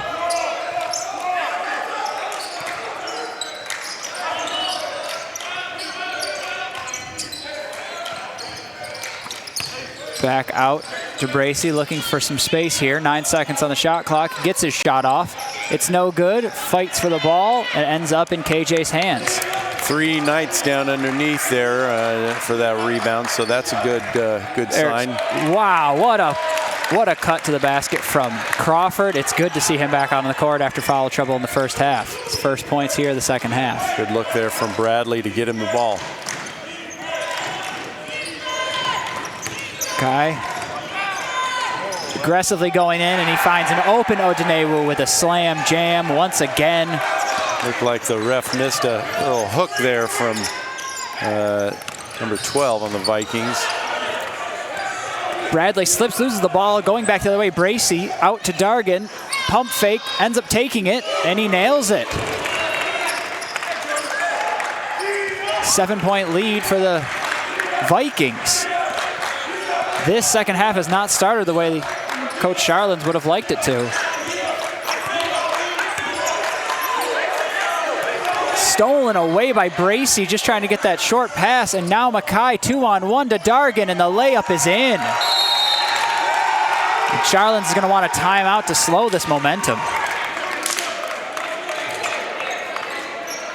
Back out to Bracey, looking for some space here. 9 seconds on the shot clock. Gets his shot off. It's no good. Fights for the ball and ends up in KJ's hands. 3 Knights down underneath there for that rebound, so that's a good sign. Wow, what a cut to the basket from Crawford. It's good to see him back on the court after foul trouble in the first half. His first points here in the second half. Good look there from Bradley to get him the ball. Kai aggressively going in, and he finds an open Odunewu with a slam jam once again. Looked like the ref missed a little hook there from number 12 on the Vikings. Bradley slips, loses the ball, going back the other way. Bracey out to Dargan, pump fake, ends up taking it, and he nails it. 7-point lead for the Vikings. This second half has not started the way Coach Charlins would have liked it to. Stolen away by Bracey, just trying to get that short pass, and now Mackay 2-on-1 to Dargan, and the layup is in. And Charlins is going to want a timeout to slow this momentum.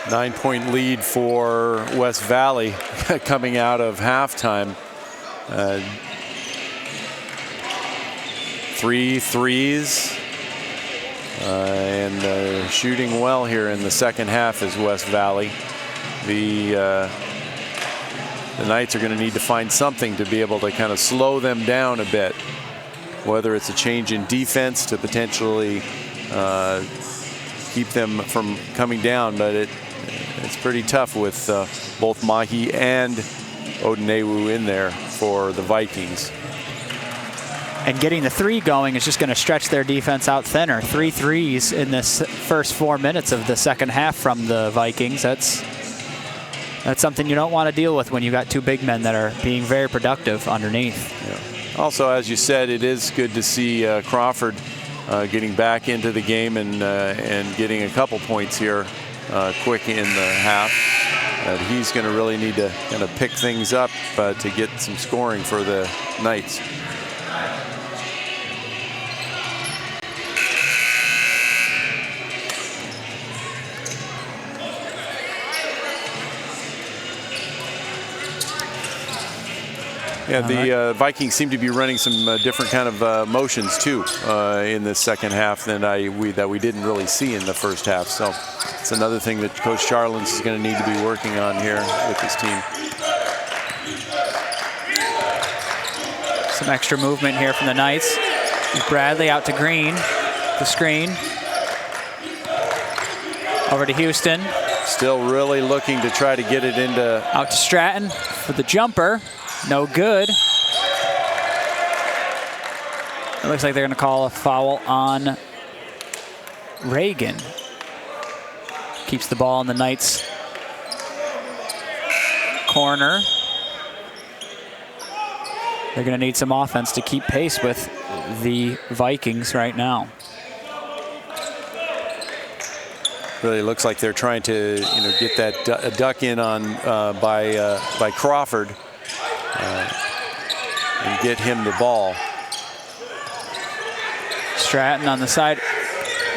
9-point lead for West Valley coming out of halftime. 3 threes. And shooting well here in the second half is West Valley. The Knights are going to need to find something to be able to kind of slow them down a bit, whether it's a change in defense to potentially keep them from coming down, but it's pretty tough with both Mahi and Odunewu in there for the Vikings. And getting the 3 going is just going to stretch their defense out thinner. 3 threes in this first 4 minutes of the second half from the Vikings. That's something you don't want to deal with when you've got 2 big men that are being very productive underneath. Yeah. Also, as you said, it is good to see Crawford getting back into the game and getting a couple points here quick in the half. He's going to really need to kind of pick things up to get some scoring for the Knights. Yeah, the Vikings seem to be running some different kind of motions too in the second half than we didn't really see in the first half. So it's another thing that Coach Charlins is going to need to be working on here with his team. Some extra movement here from the Knights. Bradley out to Green, the screen. Over to Houston. Still really looking to try to get it into. Out to Stratton for the jumper. No good. It looks like they're going to call a foul on Reagan. Keeps the ball in the Knights' corner. They're going to need some offense to keep pace with the Vikings right now. Really looks like they're trying to, get that duck in on by Crawford. And get him the ball. Stratton on the side,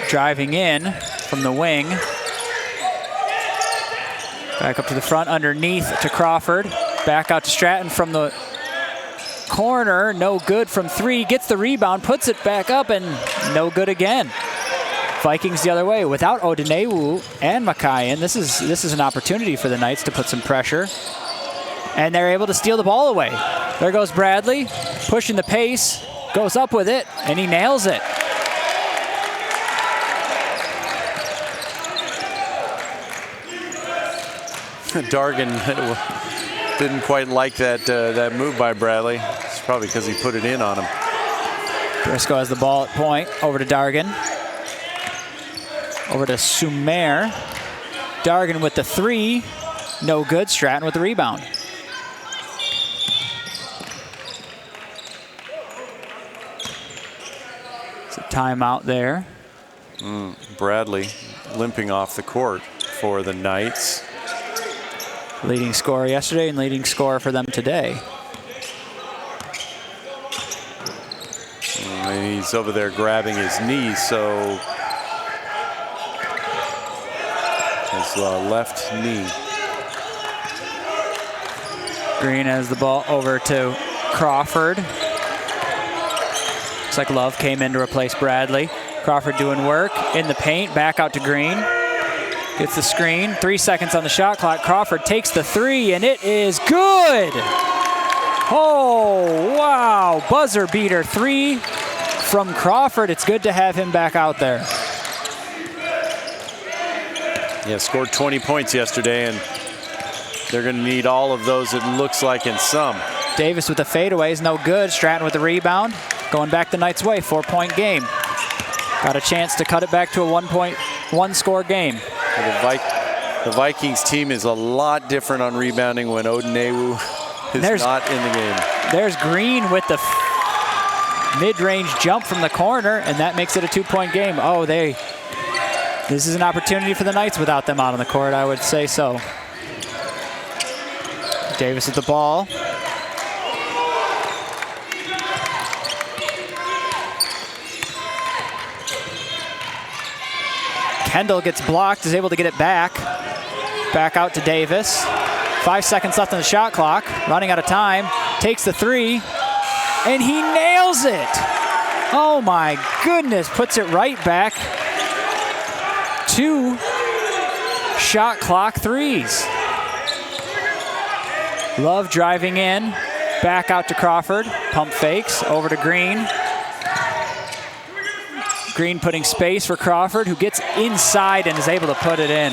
driving in from the wing. Back up to the front, underneath to Crawford. Back out to Stratton from the corner. No good from 3. Gets the rebound, puts it back up, and no good again. Vikings the other way without Odunewu and Mackay in. This is an opportunity for the Knights to put some pressure. And they're able to steal the ball away. There goes Bradley, pushing the pace, goes up with it, and he nails it. Dargan didn't quite like that move by Bradley. It's probably because he put it in on him. Briscoe has the ball at point, over to Dargan. Over to Sumer. Dargan with the 3, no good. Stratton with the rebound. Timeout there. Bradley limping off the court for the Knights. Leading scorer yesterday and leading scorer for them today. He's over there grabbing his knees, so his left knee. Green has the ball over to Crawford. Looks like Love came in to replace Bradley. Crawford doing work in the paint, back out to Green. Gets the screen, 3 seconds on the shot clock. Crawford takes the three, and it is good. Oh, wow, buzzer beater three from Crawford. It's good to have him back out there. Yeah, scored 20 points yesterday, and they're going to need all of those, it looks like, in some. Davis with the fadeaway is no good. Stratton with the rebound. Going back the Knights' way, 4-point game. Got a chance to cut it back to a one-score game. The Vikings team is a lot different on rebounding when Odunewu is not in the game. There's Green with the mid-range jump from the corner, and that makes it a 2-point game. Oh, this is an opportunity for the Knights without them out on the court, I would say so. Davis with the ball. Kendall gets blocked, is able to get it back. Back out to Davis. 5 seconds left on the shot clock. Running out of time. Takes the three, and he nails it. Oh my goodness, puts it right back. 2 shot clock threes. Love driving in. Back out to Crawford. Pump fakes over to Green. Green putting space for Crawford, who gets inside and is able to put it in.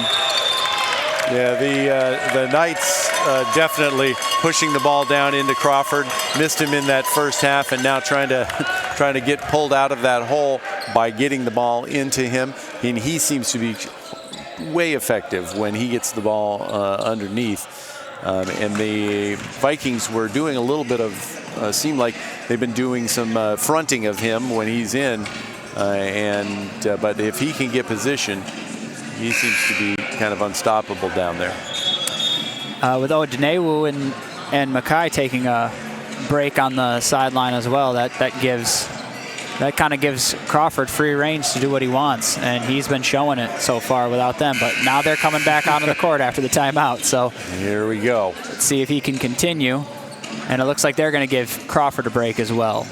Yeah, the Knights definitely pushing the ball down into Crawford. Missed him in that first half, and now trying to get pulled out of that hole by getting the ball into him. And he seems to be way effective when he gets the ball underneath. And the Vikings were doing a little bit of, seemed like they've been doing some fronting of him when he's in. But if he can get position, he seems to be kind of unstoppable down there. With Odunewu and Mackay taking a break on the sideline as well, that kind of gives Crawford free range to do what he wants, and he's been showing it so far without them. But now they're coming back onto the court after the timeout. So here we go. Let's see if he can continue, and it looks like they're going to give Crawford a break as well.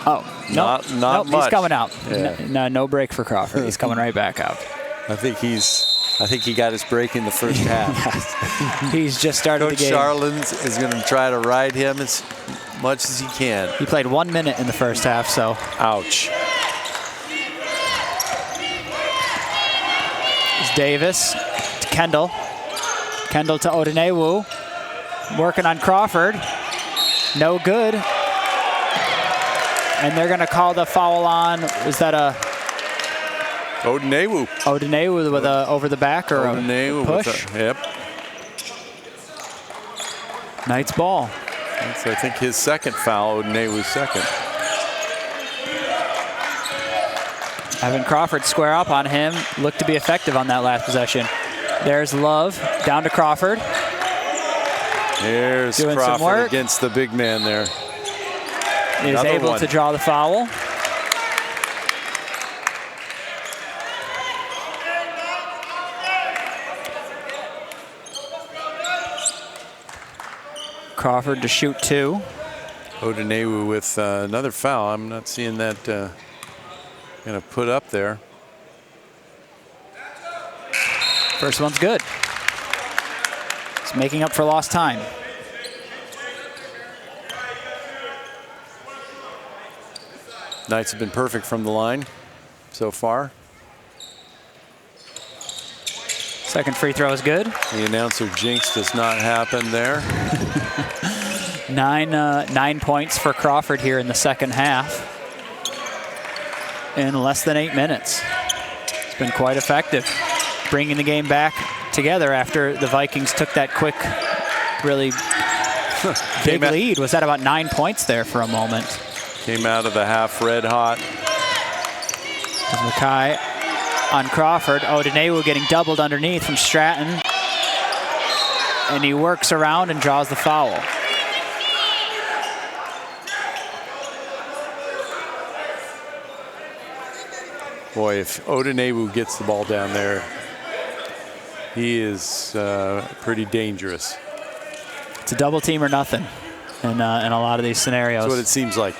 Oh, not nope, much. He's coming out. Yeah. No break for Crawford. He's coming right back out. I think he got his break in the first half. Yes. He's just started the game. Coach Charlins is going to try to ride him as much as he can. He played 1 minute in the first half, so. Ouch. It's Davis to Kendall. Kendall to Odunewu. Working on Crawford. No good. And they're going to call the foul on, is that a... Odunewu. Odunewu with a over the back or Odunewu a push? With yep. Knights ball. That's, I think, his second foul, Odunewu's second. Having Crawford square up on him, looked to be effective on that last possession. There's Love, down to Crawford. Here's doing Crawford some work. Against the big man there. Is able to draw the foul. Crawford to shoot 2. Odunewu with another foul. I'm not seeing that going to put up there. First one's good. It's making up for lost time. Knights have been perfect from the line so far. Second free throw is good. The announcer jinx does not happen there. 9 points for Crawford here in the second half in less than 8 minutes. It's been quite effective, bringing the game back together after the Vikings took that quick, really big lead. Was that about 9 points there for a moment? Came out of the half red hot. Mackay on Crawford. Odunewu getting doubled underneath from Stratton. And he works around and draws the foul. Boy, if Odunewu gets the ball down there, he is pretty dangerous. It's a double team or nothing in a lot of these scenarios. That's what it seems like.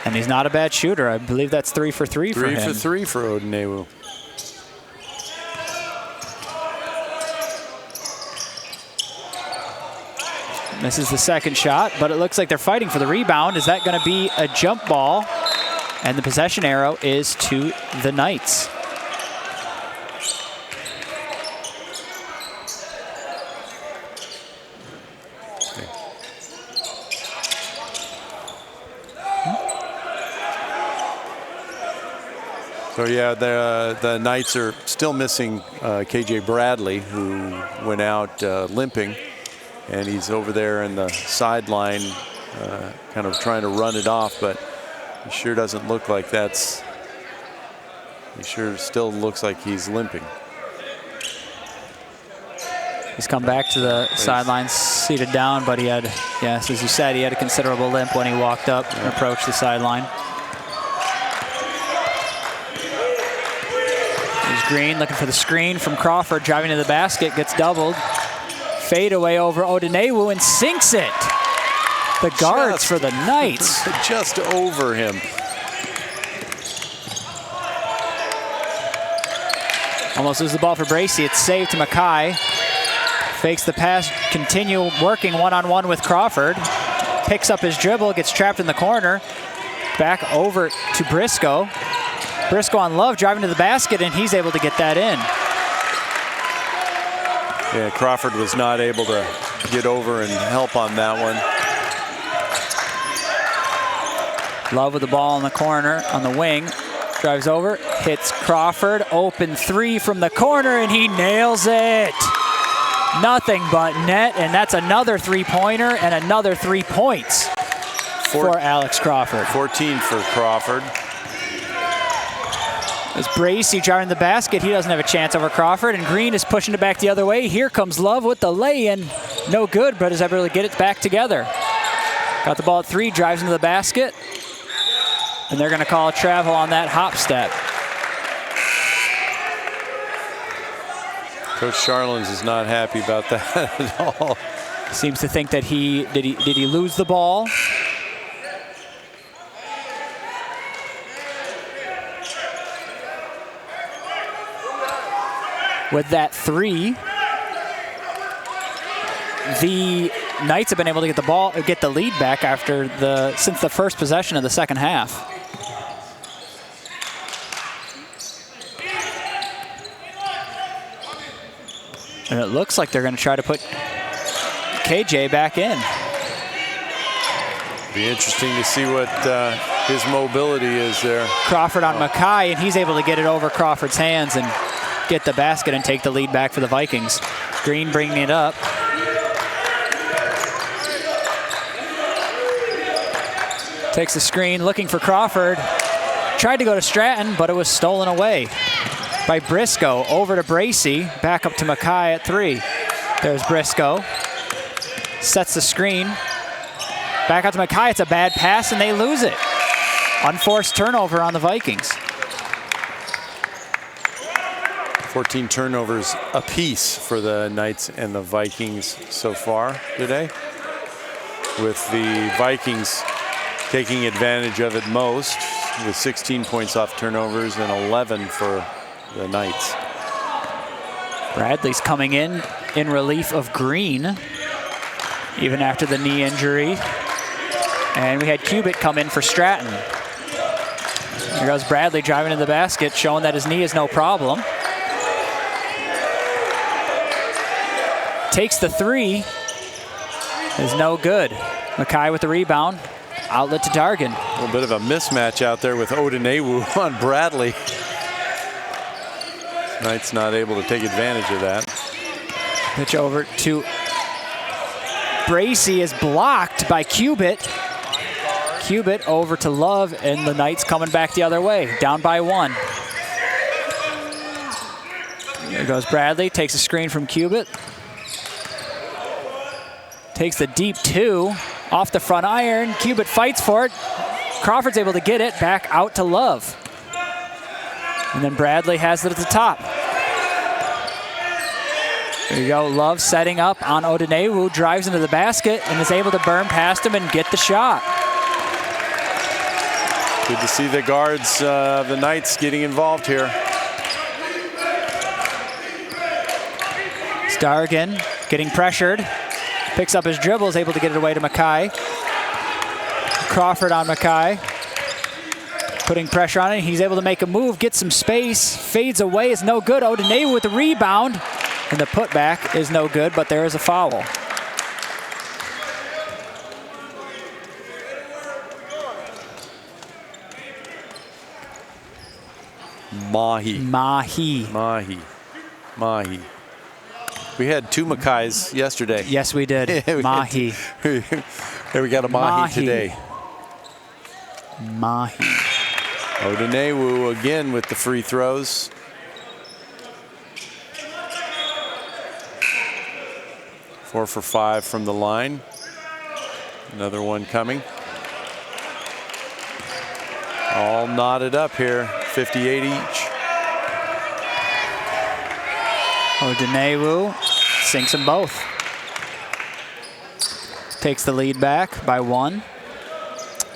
And he's not a bad shooter. I believe that's 3 for 3 for him. 3 for 3 for Odunewu. Misses the second shot, but it looks like they're fighting for the rebound. Is that going to be a jump ball? And the possession arrow is to the Knights. So yeah, the Knights are still missing KJ Bradley, who went out limping, and he's over there in the sideline kind of trying to run it off, but he sure doesn't look like that's, he sure still looks like he's limping. He's come back to the sidelines, seated down, but he had, yes, as you said, he had a considerable limp when he walked up and approached the sideline. Green looking for the screen from Crawford, driving to the basket, gets doubled. Fade away over Odunewu and sinks it. The guards for the Knights. Just over him. Almost loses the ball for Bracey. It's saved to Mackay. Fakes the pass, continue working one-on-one with Crawford. Picks up his dribble, gets trapped in the corner. Back over to Briscoe. Briscoe on Love, driving to the basket, and he's able to get that in. Yeah, Crawford was not able to get over and help on that one. Love with the ball in the corner, on the wing. Drives over, hits Crawford, open 3 from the corner, and he nails it. Nothing but net, and that's another 3-pointer and another 3 points for Alex Crawford. 14 for Crawford. As Bracey driving the basket, he doesn't have a chance over Crawford, and Green is pushing it back the other way. Here comes Love with the lay-in. No good, but is able to get it back together. Got the ball at 3, drives into the basket, and they're going to call a travel on that hop step. Coach Charlins is not happy about that at all. Seems to think that did he lose the ball? With that 3, the Knights have been able to get the lead back since the first possession of the second half. And it looks like they're going to try to put KJ back in. Be interesting to see what his mobility is there. Crawford on Mackay, and he's able to get it over Crawford's hands and get the basket and take the lead back for the Vikings. Green bringing it up. Takes the screen, looking for Crawford. Tried to go to Stratton, but it was stolen away by Briscoe. Over to Bracey, back up to Mackay at 3. There's Briscoe. Sets the screen. Back out to Mackay, it's a bad pass, and they lose it. Unforced turnover on the Vikings. 14 turnovers apiece for the Knights and the Vikings so far today, with the Vikings taking advantage of it most, with 16 points off turnovers and 11 for the Knights. Bradley's coming in relief of Green, even after the knee injury. And we had Cubitt come in for Stratton. Here goes Bradley driving to the basket, showing that his knee is no problem. Takes the 3, is no good. Mackay with the rebound, outlet to Dargan. A little bit of a mismatch out there with Odunewu on Bradley. Knights not able to take advantage of that. Pitch over to Bracey, is blocked by Cubitt. Cubitt over to Love, and the Knights coming back the other way, down by 1. There goes Bradley, takes a screen from Cubitt. Takes the deep 2 off the front iron. Cubitt fights for it. Crawford's able to get it back out to Love. And then Bradley has it at the top. There you go, Love setting up on Odunewu, drives into the basket and is able to burn past him and get the shot. Good to see the guards of the Knights getting involved here. Stargan getting pressured, picks up his dribble, is able to get it away to Mackay. Crawford on Mackay, putting pressure on it. He's able to make a move, get some space, fades away, is no good. Odunewu with the rebound, and the putback is no good, but there is a foul. Mahi. We had 2 Mackays yesterday. Yes, we did. Mahi. Here we got a Mahi today. Mahi. Odunewu again with the free throws. Four for 5 from the line. Another one coming. All knotted up here, 58 each. Odunewu sinks them both. Takes the lead back by 1.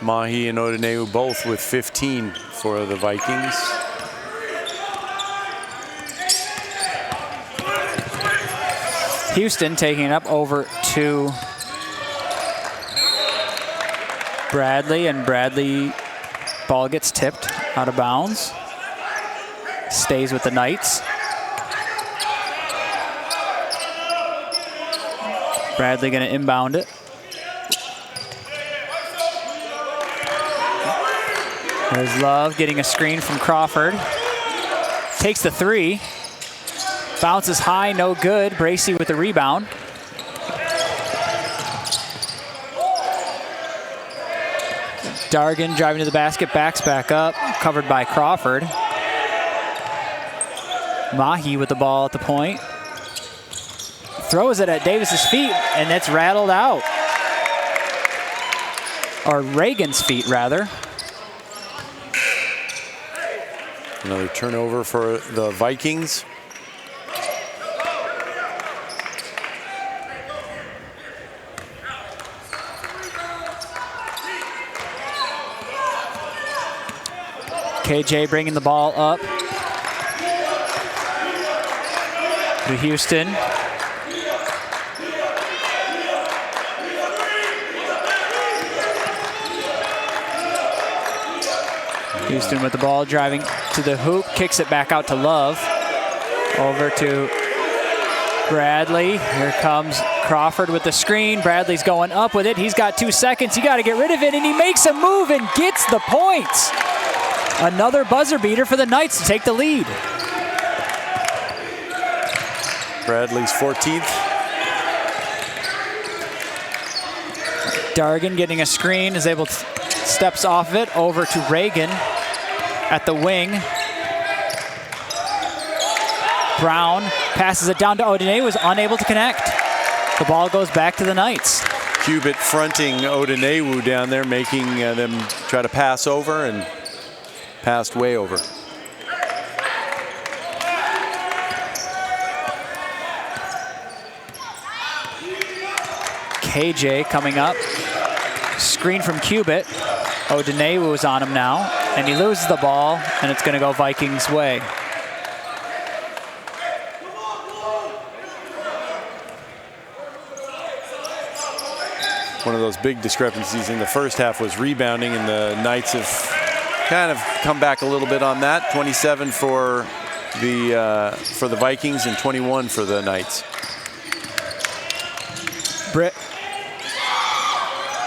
Mahi and Odunewu both with 15 for the Vikings. Houston taking it up over to Bradley, and Bradley ball gets tipped out of bounds. Stays with the Knights. Bradley going to inbound it. There's Love getting a screen from Crawford. Takes the 3. Bounces high, no good. Bracey with the rebound. Dargan driving to the basket, backs back up, covered by Crawford. Mahi with the ball at the point. Throws it at Davis's feet, and it's rattled out. Or Reagan's feet, rather. Another turnover for the Vikings. KJ bringing the ball up to Houston. Houston with the ball, driving to the hoop, kicks it back out to Love. Over to Bradley. Here comes Crawford with the screen. Bradley's going up with it. He's got 2 seconds. You got to get rid of it, and he makes a move and gets the points. Another buzzer beater for the Knights to take the lead. Bradley's 14th. Dargan getting a screen, is able to steps off of it over to Reagan at the wing. Brown passes it down to Odunewu, was unable to connect. The ball goes back to the Knights. Cubitt fronting Odunewu down there, making them try to pass over, and passed way over. KJ coming up. Screen from Cubitt. Odunewu is on him now, and he loses the ball, and it's going to go Vikings' way. One of those big discrepancies in the first half was rebounding, and the Knights have kind of come back a little bit on that. 27 for the Vikings and 21 for the Knights.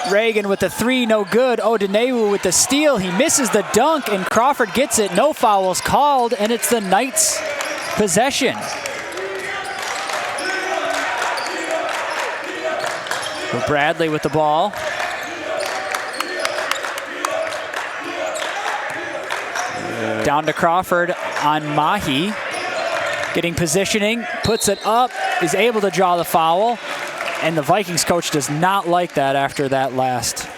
Reagan with the 3, no good. Odunewu with the steal. He misses the dunk, and Crawford gets it. No fouls called, and it's the Knights' possession. Bradley with the ball. Down to Crawford on Mahi. Getting positioning, puts it up, is able to draw the foul. And the Vikings coach does not like that after that last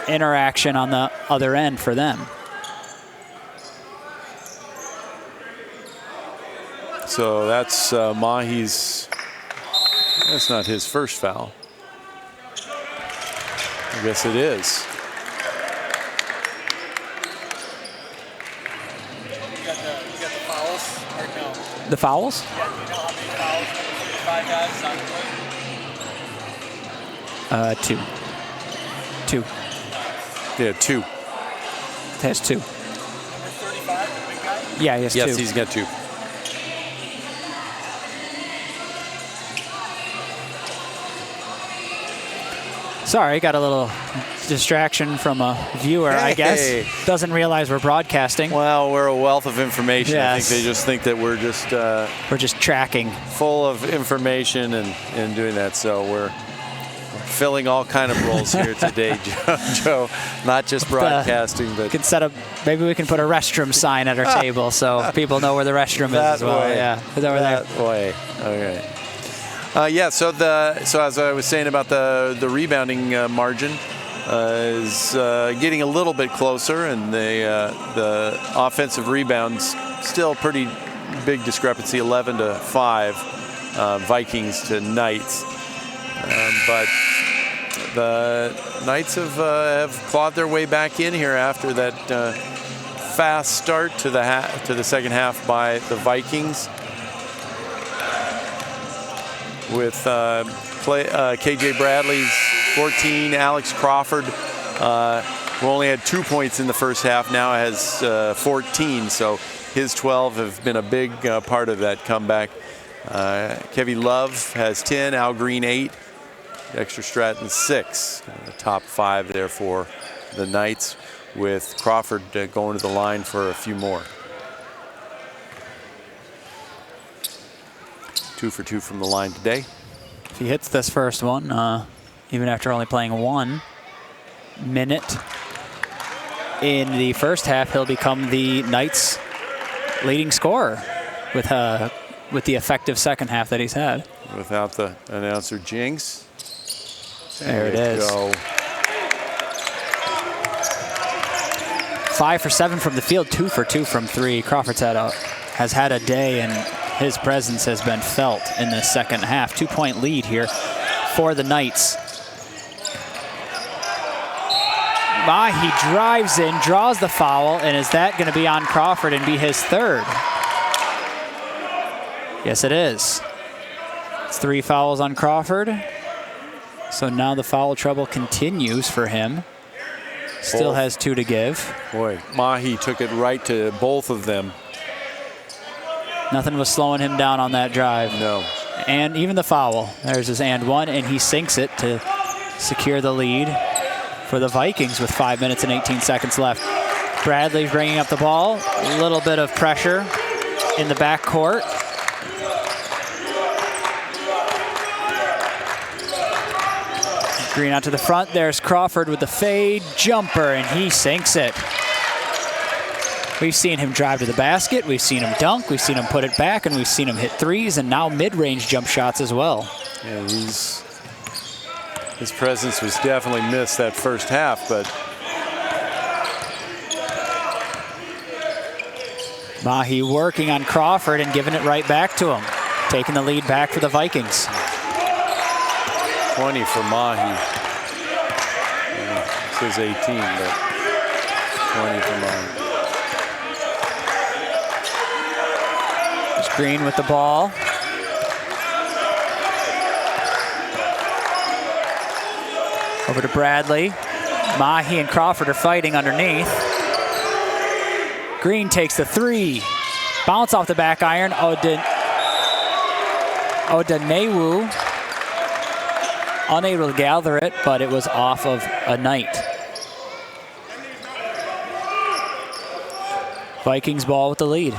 interaction on the other end for them. So that's Mahi's, that's not his first foul. I guess it is. You got the fouls or no? The fouls? Yeah, do you know how many fouls the 5 guys on the play? 2. 2. Yeah, 2. It has 2. Number 35, the big guy? Yeah, he has 2. Yes, he's got 2. Sorry, got a little distraction from a viewer, I guess. Doesn't realize we're broadcasting. Well, we're a wealth of information. Yes. I think they just think that we're just tracking. full of information and doing that. So we're filling all kind of roles here today, Joe. Not just broadcasting, but can set up. Maybe we can put a restroom sign at our table so people know where the restroom is as well. way. Yeah, it's over there. That way. Okay. Yeah. So as I was saying about the rebounding margin is getting a little bit closer, and the offensive rebounds still pretty big discrepancy, 11-5, Vikings to Knights. But the Knights have clawed their way back in here after that fast start to the second half by the Vikings. With KJ Bradley's 14, Alex Crawford, who only had 2 points in the first half, now has 14. So his 12 have been a big part of that comeback. Kevy Love has 10, Al Green 8, Dexter Stratton 6. The top 5 there for the Knights, with Crawford going to the line for a few more. 2 for 2 from the line today. If he hits this first one, even after only playing 1 minute in the first half, he'll become the Knights' leading scorer with the effective second half that he's had. Without the announcer jinx. There it is. Go. 5 for 7 from the field, 2 for 2 from 3. Crawford's has had a day, and his presence has been felt in the second half. 2-point lead here for the Knights. He drives in, draws the foul, and is that going to be on Crawford and be his third? Yes, it is. It's 3 fouls on Crawford. So now the foul trouble continues for him. Still has 2 to give. Boy, Mahi took it right to both of them. Nothing was slowing him down on that drive. No. And even the foul. There's his and one, and he sinks it to secure the lead for the Vikings with 5 minutes and 18 seconds left. Bradley bringing up the ball. A little bit of pressure in the backcourt. Green out to the front. There's Crawford with the fade jumper, and he sinks it. We've seen him drive to the basket, we've seen him dunk, we've seen him put it back, and we've seen him hit threes, and now mid-range jump shots as well. Yeah, his presence was definitely missed that first half, but Mahi working on Crawford and giving it right back to him, taking the lead back for the Vikings. 20 for Mahi. Yeah, it says 18, but 20 for Mahi. Green with the ball. Over to Bradley. Mahi and Crawford are fighting underneath. Green takes the 3. Bounce off the back iron. Odanewu unable to gather it, but it was off of a Knight. Vikings ball with the lead.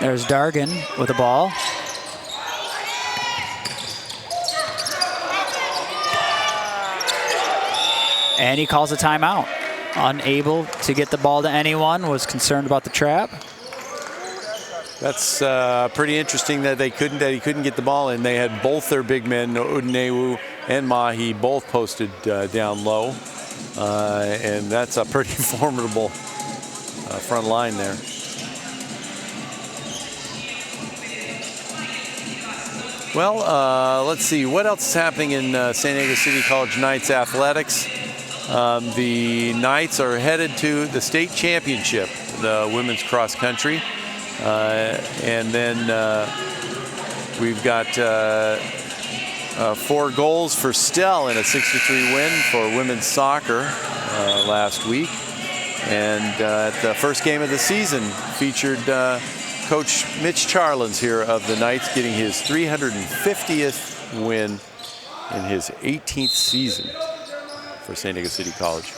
There's Dargan with the ball. And he calls a timeout. Unable to get the ball to anyone, was concerned about the trap. That's pretty interesting that he couldn't get the ball in. They had both their big men, Udenewu and Mahi, both posted down low. And that's a pretty formidable front line there. Well, let's see. What else is happening in San Diego City College Knights athletics? The Knights are headed to the state championship, the women's cross country. And then we've got 4 goals for Stell in a 6-3 win for women's soccer last week. And the first game of the season featured Coach Mitch Charlins here of the Knights getting his 350th win in his 18th season for San Diego City College.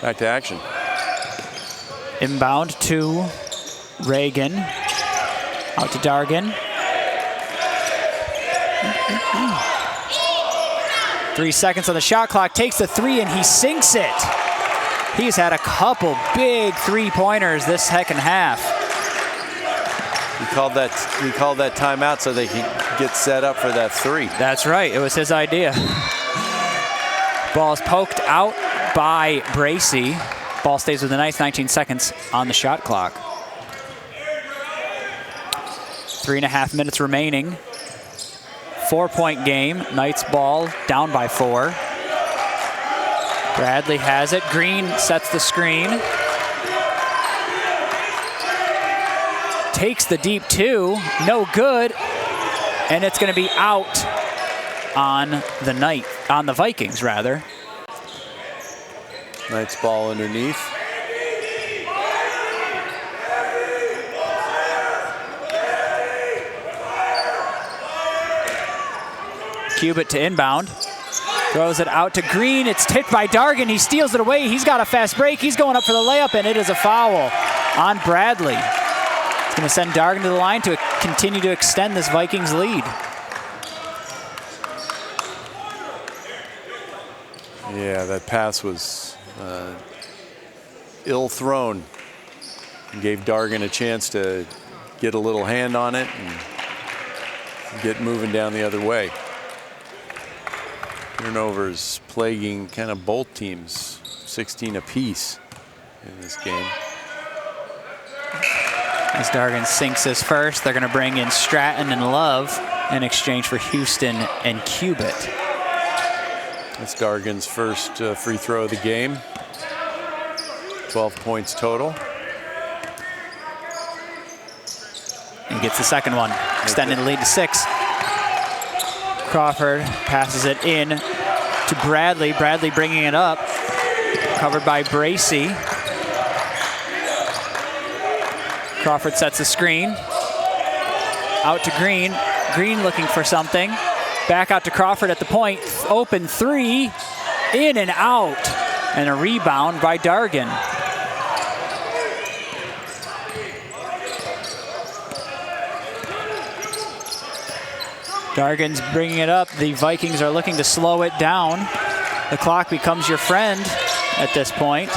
Back to action. Inbound to Reagan. Out to Dargan. 3 seconds on the shot clock. Takes the 3 and he sinks it. He's had a couple big 3-pointers this second half. He called that timeout so they could get set up for that 3. That's right. It was his idea. Ball's poked out by Bracey. Ball stays with the Knights. 19 seconds on the shot clock. 3.5 minutes remaining. 4-point game. Knights ball down by 4. Bradley has it. Green sets the screen. Takes the deep 2. No good. And it's going to be out on the Vikings rather. Knights ball underneath. Cubitt to inbound. Throws it out to Green. It's tipped by Dargan. He steals it away. He's got a fast break. He's going up for the layup, and it is a foul on Bradley. It's going to send Dargan to the line to continue to extend this Vikings lead. Yeah, that pass was ill thrown. Gave Dargan a chance to get a little hand on it and get moving down the other way. Turnovers plaguing kind of both teams, 16 apiece in this game. As Dargan sinks his first, they're going to bring in Stratton and Love in exchange for Houston and Cubitt. That's Dargan's first free throw of the game. 12 points total. And gets the second one, extending the lead to 6. Crawford passes it in to Bradley. Bradley bringing it up. Covered by Bracey. Crawford sets the screen. Out to Green. Green looking for something. Back out to Crawford at the point. Open 3. In and out. And a rebound by Dargan. Dargan's bringing it up. The Vikings are looking to slow it down. The clock becomes your friend at this point.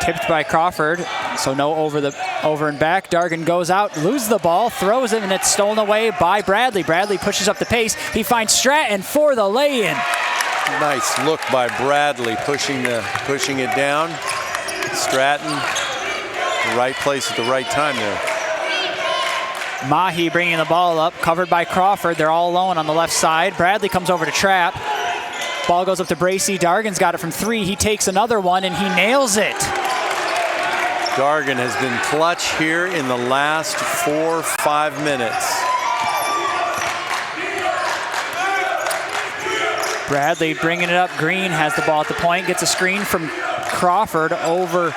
Tipped by Crawford, so no over and back. Dargan goes out, loses the ball, throws it, and it's stolen away by Bradley. Bradley pushes up the pace. He finds Stratton for the lay-in. Nice look by Bradley, pushing it down. Stratton, the right place at the right time there. Mahi bringing the ball up, covered by Crawford. They're all alone on the left side. Bradley comes over to trap. Ball goes up to Bracey. Dargan's got it from 3. He takes another one, and he nails it. Dargan has been clutch here in the last 4-5 minutes. Bradley bringing it up. Green has the ball at the point, gets a screen from Crawford over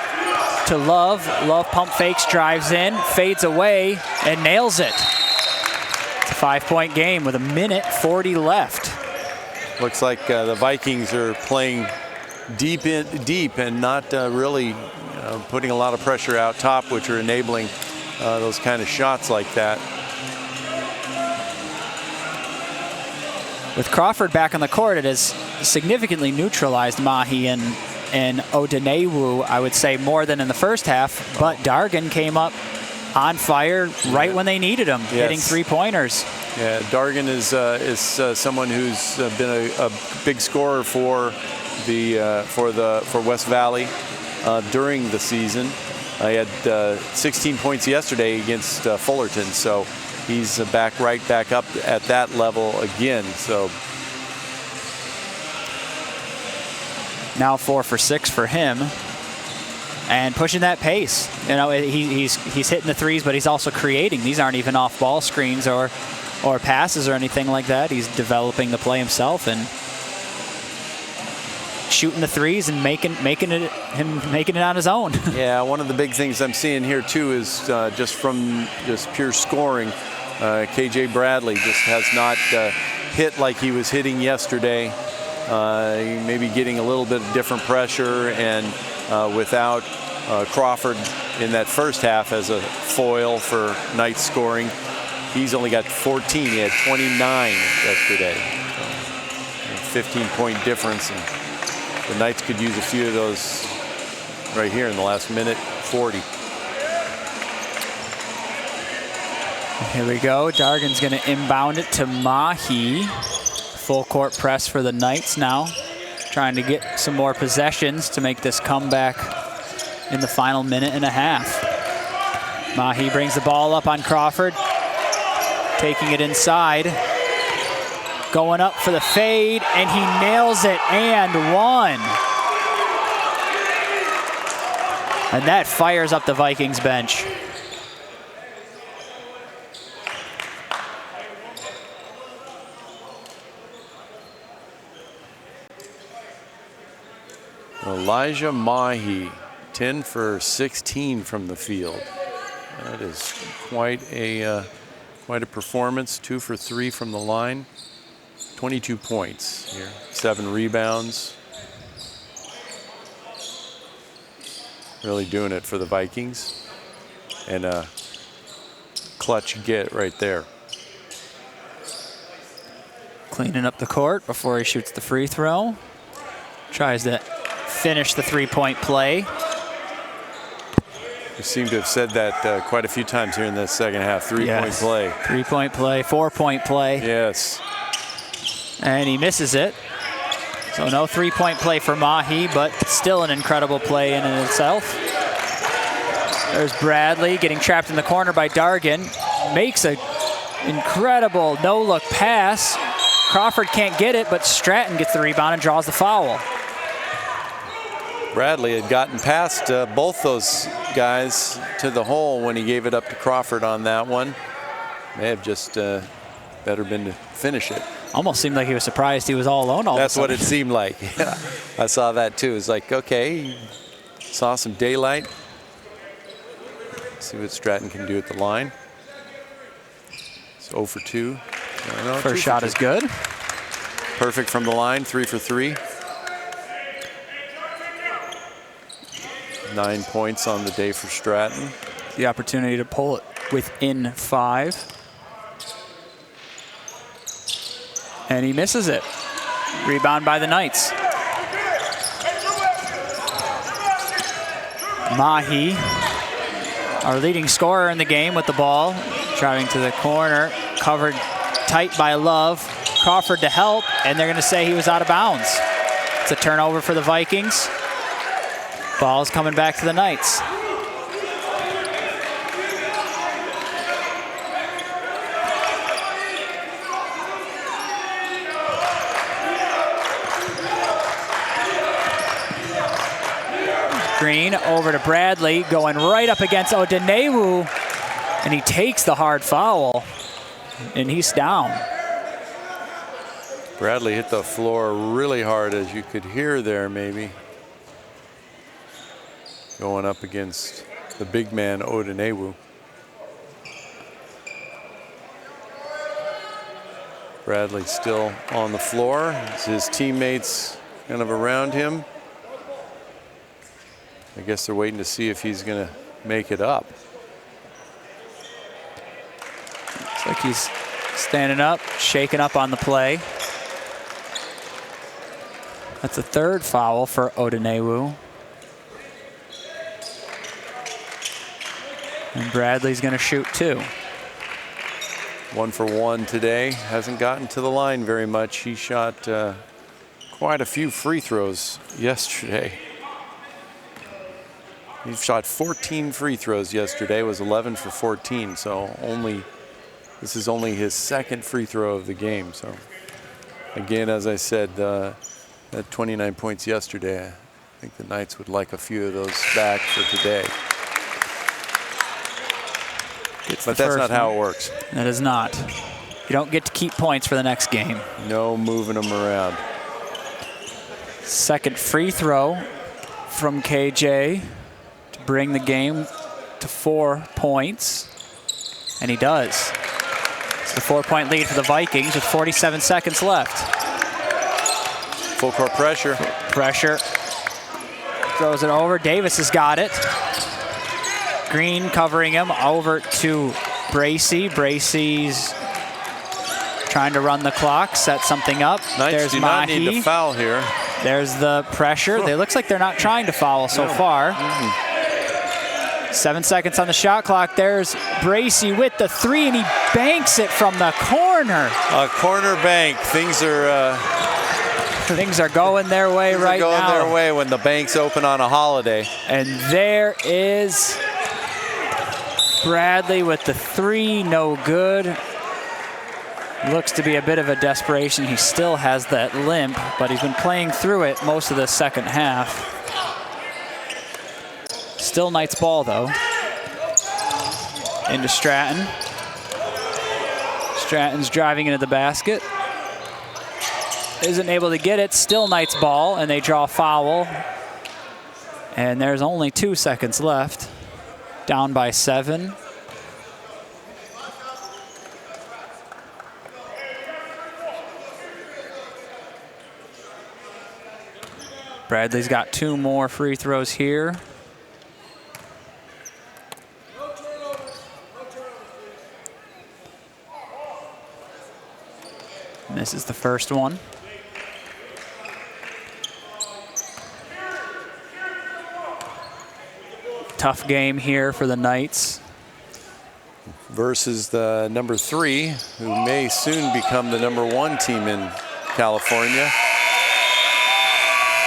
to Love. Love pump fakes, drives in, fades away, and nails it. It's a 5-point game with 1:40 left. Looks like the Vikings are playing deep and not really putting a lot of pressure out top, which are enabling those kind of shots like that. With Crawford back on the court, it has significantly neutralized Mahi and and Odenewu, I would say, more than in the first half. But Dargan came up on fire right when they needed him, hitting three-pointers. Yeah, Dargan is someone who's been a big scorer for West Valley during the season. I had 16 points yesterday against Fullerton, so he's back up at that level again. So now 4 for 6 for him, and pushing that pace. You know, he's hitting the threes, but he's also creating. These aren't even off-ball screens or passes or anything like that. He's developing the play himself and shooting the threes and making it on his own. Yeah, one of the big things I'm seeing here too is just from just pure scoring. KJ Bradley just has not hit like he was hitting yesterday. Maybe getting a little bit of different pressure, and without Crawford in that first half as a foil for Knights scoring, he's only got 14. He had 29 yesterday. So, 15-point difference, and the Knights could use a few of those right here in the last minute 40. Here we go. Dargan's going to inbound it to Mahi. Full court press for the Knights now, trying to get some more possessions to make this comeback in the final minute and a half. Mahi brings the ball up on Crawford, taking it inside, going up for the fade, and he nails it and one. And that fires up the Vikings bench. Elijah Mahi, 10 for 16 from the field. That is quite a performance. 2 for 3 from the line. 22 points here. 7 rebounds. Really doing it for the Vikings. And a clutch get right there. Cleaning up the court before he shoots the free throw. Tries to finish the three-point play. We seem to have said that quite a few times here in the second half. Three-point play. Three-point play, 4-point play. Yes. And he misses it. So no three-point play for Mahi, but still an incredible play in and itself. There's Bradley getting trapped in the corner by Dargan. Makes an incredible no-look pass. Crawford can't get it, but Stratton gets the rebound and draws the foul. Bradley had gotten past both those guys to the hole when he gave it up to Crawford on that one. May have just better been to finish it. Almost seemed like he was surprised he was all alone all of a That's sudden. what it seemed like. Yeah, I saw that too. It's like, okay, saw some daylight. See what Stratton can do at the line. It's 0 for 2. No, First shot is good. Perfect from the line, 3 for 3. 9 points on the day for Stratton. The opportunity to pull it within 5. And he misses it. Rebound by the Knights. Mahi, our leading scorer in the game with the ball, driving to the corner, covered tight by Love. Crawford to help, and they're going to say he was out of bounds. It's a turnover for the Vikings. Ball's coming back to the Knights. Green over to Bradley, going right up against Odenewu, and he takes the hard foul, and he's down. Bradley hit the floor really hard, as you could hear there maybe. Going up against the big man, Odenewu. Bradley still on the floor. His teammates kind of around him. I guess they're waiting to see if he's going to make it up. Looks like he's standing up, shaking up on the play. That's the third foul for Odunewu. And Bradley's going to shoot 2. 1 for 1 today. Hasn't gotten to the line very much. He shot quite a few free throws yesterday. He shot 14 free throws yesterday, was 11 for 14. So this is only his second free throw of the game. So again, as I said, that 29 points yesterday, I think the Knights would like a few of those back for today. But that's not how it works. That is not. You don't get to keep points for the next game. No moving them around. Second free throw from KJ to bring the game to 4 points. And he does. It's the 4-point lead for the Vikings with 47 seconds left. Full court pressure. Pressure. Throws it over. Davis has got it. Green covering him over to Bracey. Bracey's trying to run the clock, set something up. Knights There's do Mahi. not need to foul here. There's the pressure. It looks like they're not trying to foul so far. 7 seconds on the shot clock. There's Bracey with the 3, and he banks it from the corner. A corner bank. Things are going their way right now. Going their way when the bank's open on a holiday. And there is Bradley with the 3, no good. Looks to be a bit of a desperation. He still has that limp, but he's been playing through it most of the second half. Still Knights ball, though. Into Stratton. Stratton's driving into the basket. Isn't able to get it. Still Knights ball, and they draw foul. And there's only 2 seconds left. Down by 7. Bradley's got 2 more free throws here. And this is the first one. Tough game here for the Knights. Versus the number 3, who may soon become the number 1 team in California.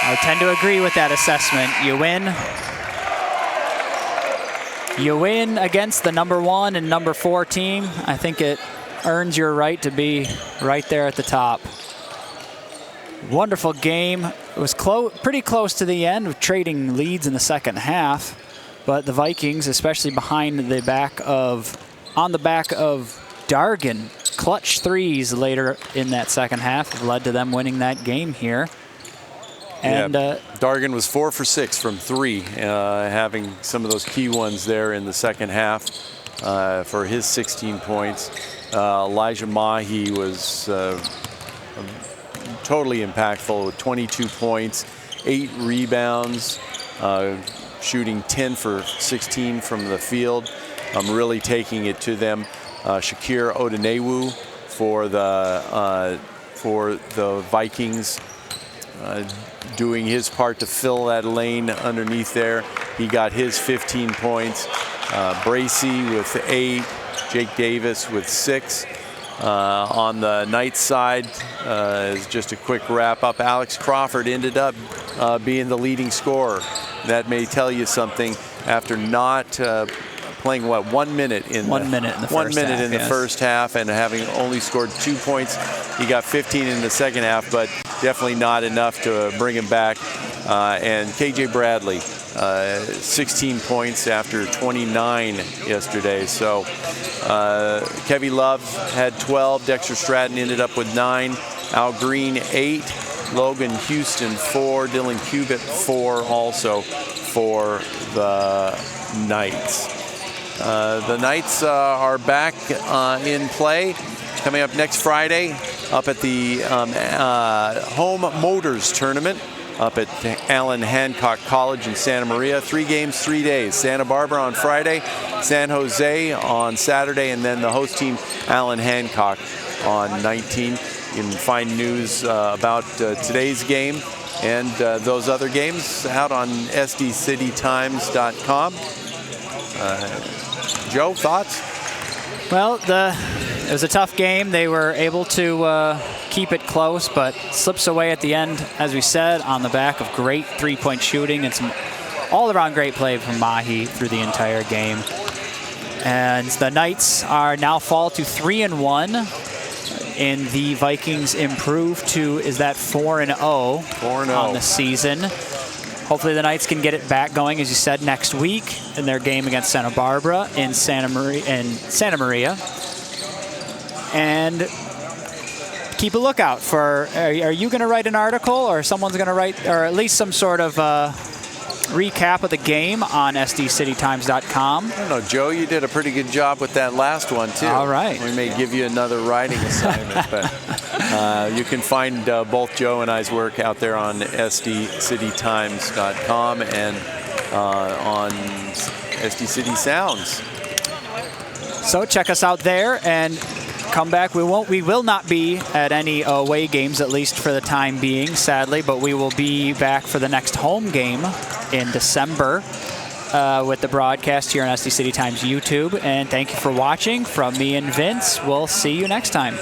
I tend to agree with that assessment. You win against the number 1 and number 4 team. I think it earns your right to be right there at the top. Wonderful game. It was pretty close to the end, with trading leads in the second half. But the Vikings, especially on the back of Dargan, clutch 3s later in that second half have led to them winning that game here. And Dargan was 4 for 6 from 3, having some of those key ones there in the second half for his 16 points. Elijah Mahi was totally impactful with 22 points, 8 rebounds, shooting 10 for 16 from the field. Really taking it to them. Shakir Odunewu for the Vikings, doing his part to fill that lane underneath there. He got his 15 points. Bracey with 8, Jake Davis with 6. On the Knights side, is just a quick wrap up. Alex Crawford ended up being the leading scorer. That may tell you something after not playing 1 minute in the first half and having only scored 2 points. He got 15 in the second half, but definitely not enough to bring him back. And KJ Bradley, 16 points after 29 yesterday. So Kevy Love had 12. Dexter Stratton ended up with 9. Al Green 8. Logan Houston 4. Dylan Cubitt 4 also for the Knights. The Knights are back in play. Coming up next Friday up at the Home Motors Tournament up at Allen Hancock College in Santa Maria. 3 games, 3 days. Santa Barbara on Friday, San Jose on Saturday, and then the host team, Allen Hancock, on 19. You can find news about today's game And those other games out on sdcitytimes.com. Joe, thoughts? Well, it was a tough game. They were able to keep it close, but slips away at the end, as we said, on the back of great three-point shooting and some all-around great play from Mahi through the entire game. And the Knights are now fall to 3-1, and the Vikings improve to, is that 4-0 on the season. Hopefully the Knights can get it back going, as you said, next week in their game against Santa Barbara in Santa Maria. And keep a lookout for, are you going to write an article, or someone's going to write, or at least some sort of recap of the game on sdcitytimes.com? I don't know, Joe, you did a pretty good job with that last one, too. All right. We may give you another writing assignment, but you can find both Joe and I's work out there on sdcitytimes.com and on SD City Sounds. So check us out there and come back. We will not be at any away games, at least for the time being, sadly, but we will be back for the next home game in December with the broadcast here on SD City Times YouTube. And thank you for watching. From me and Vince, we'll see you next time.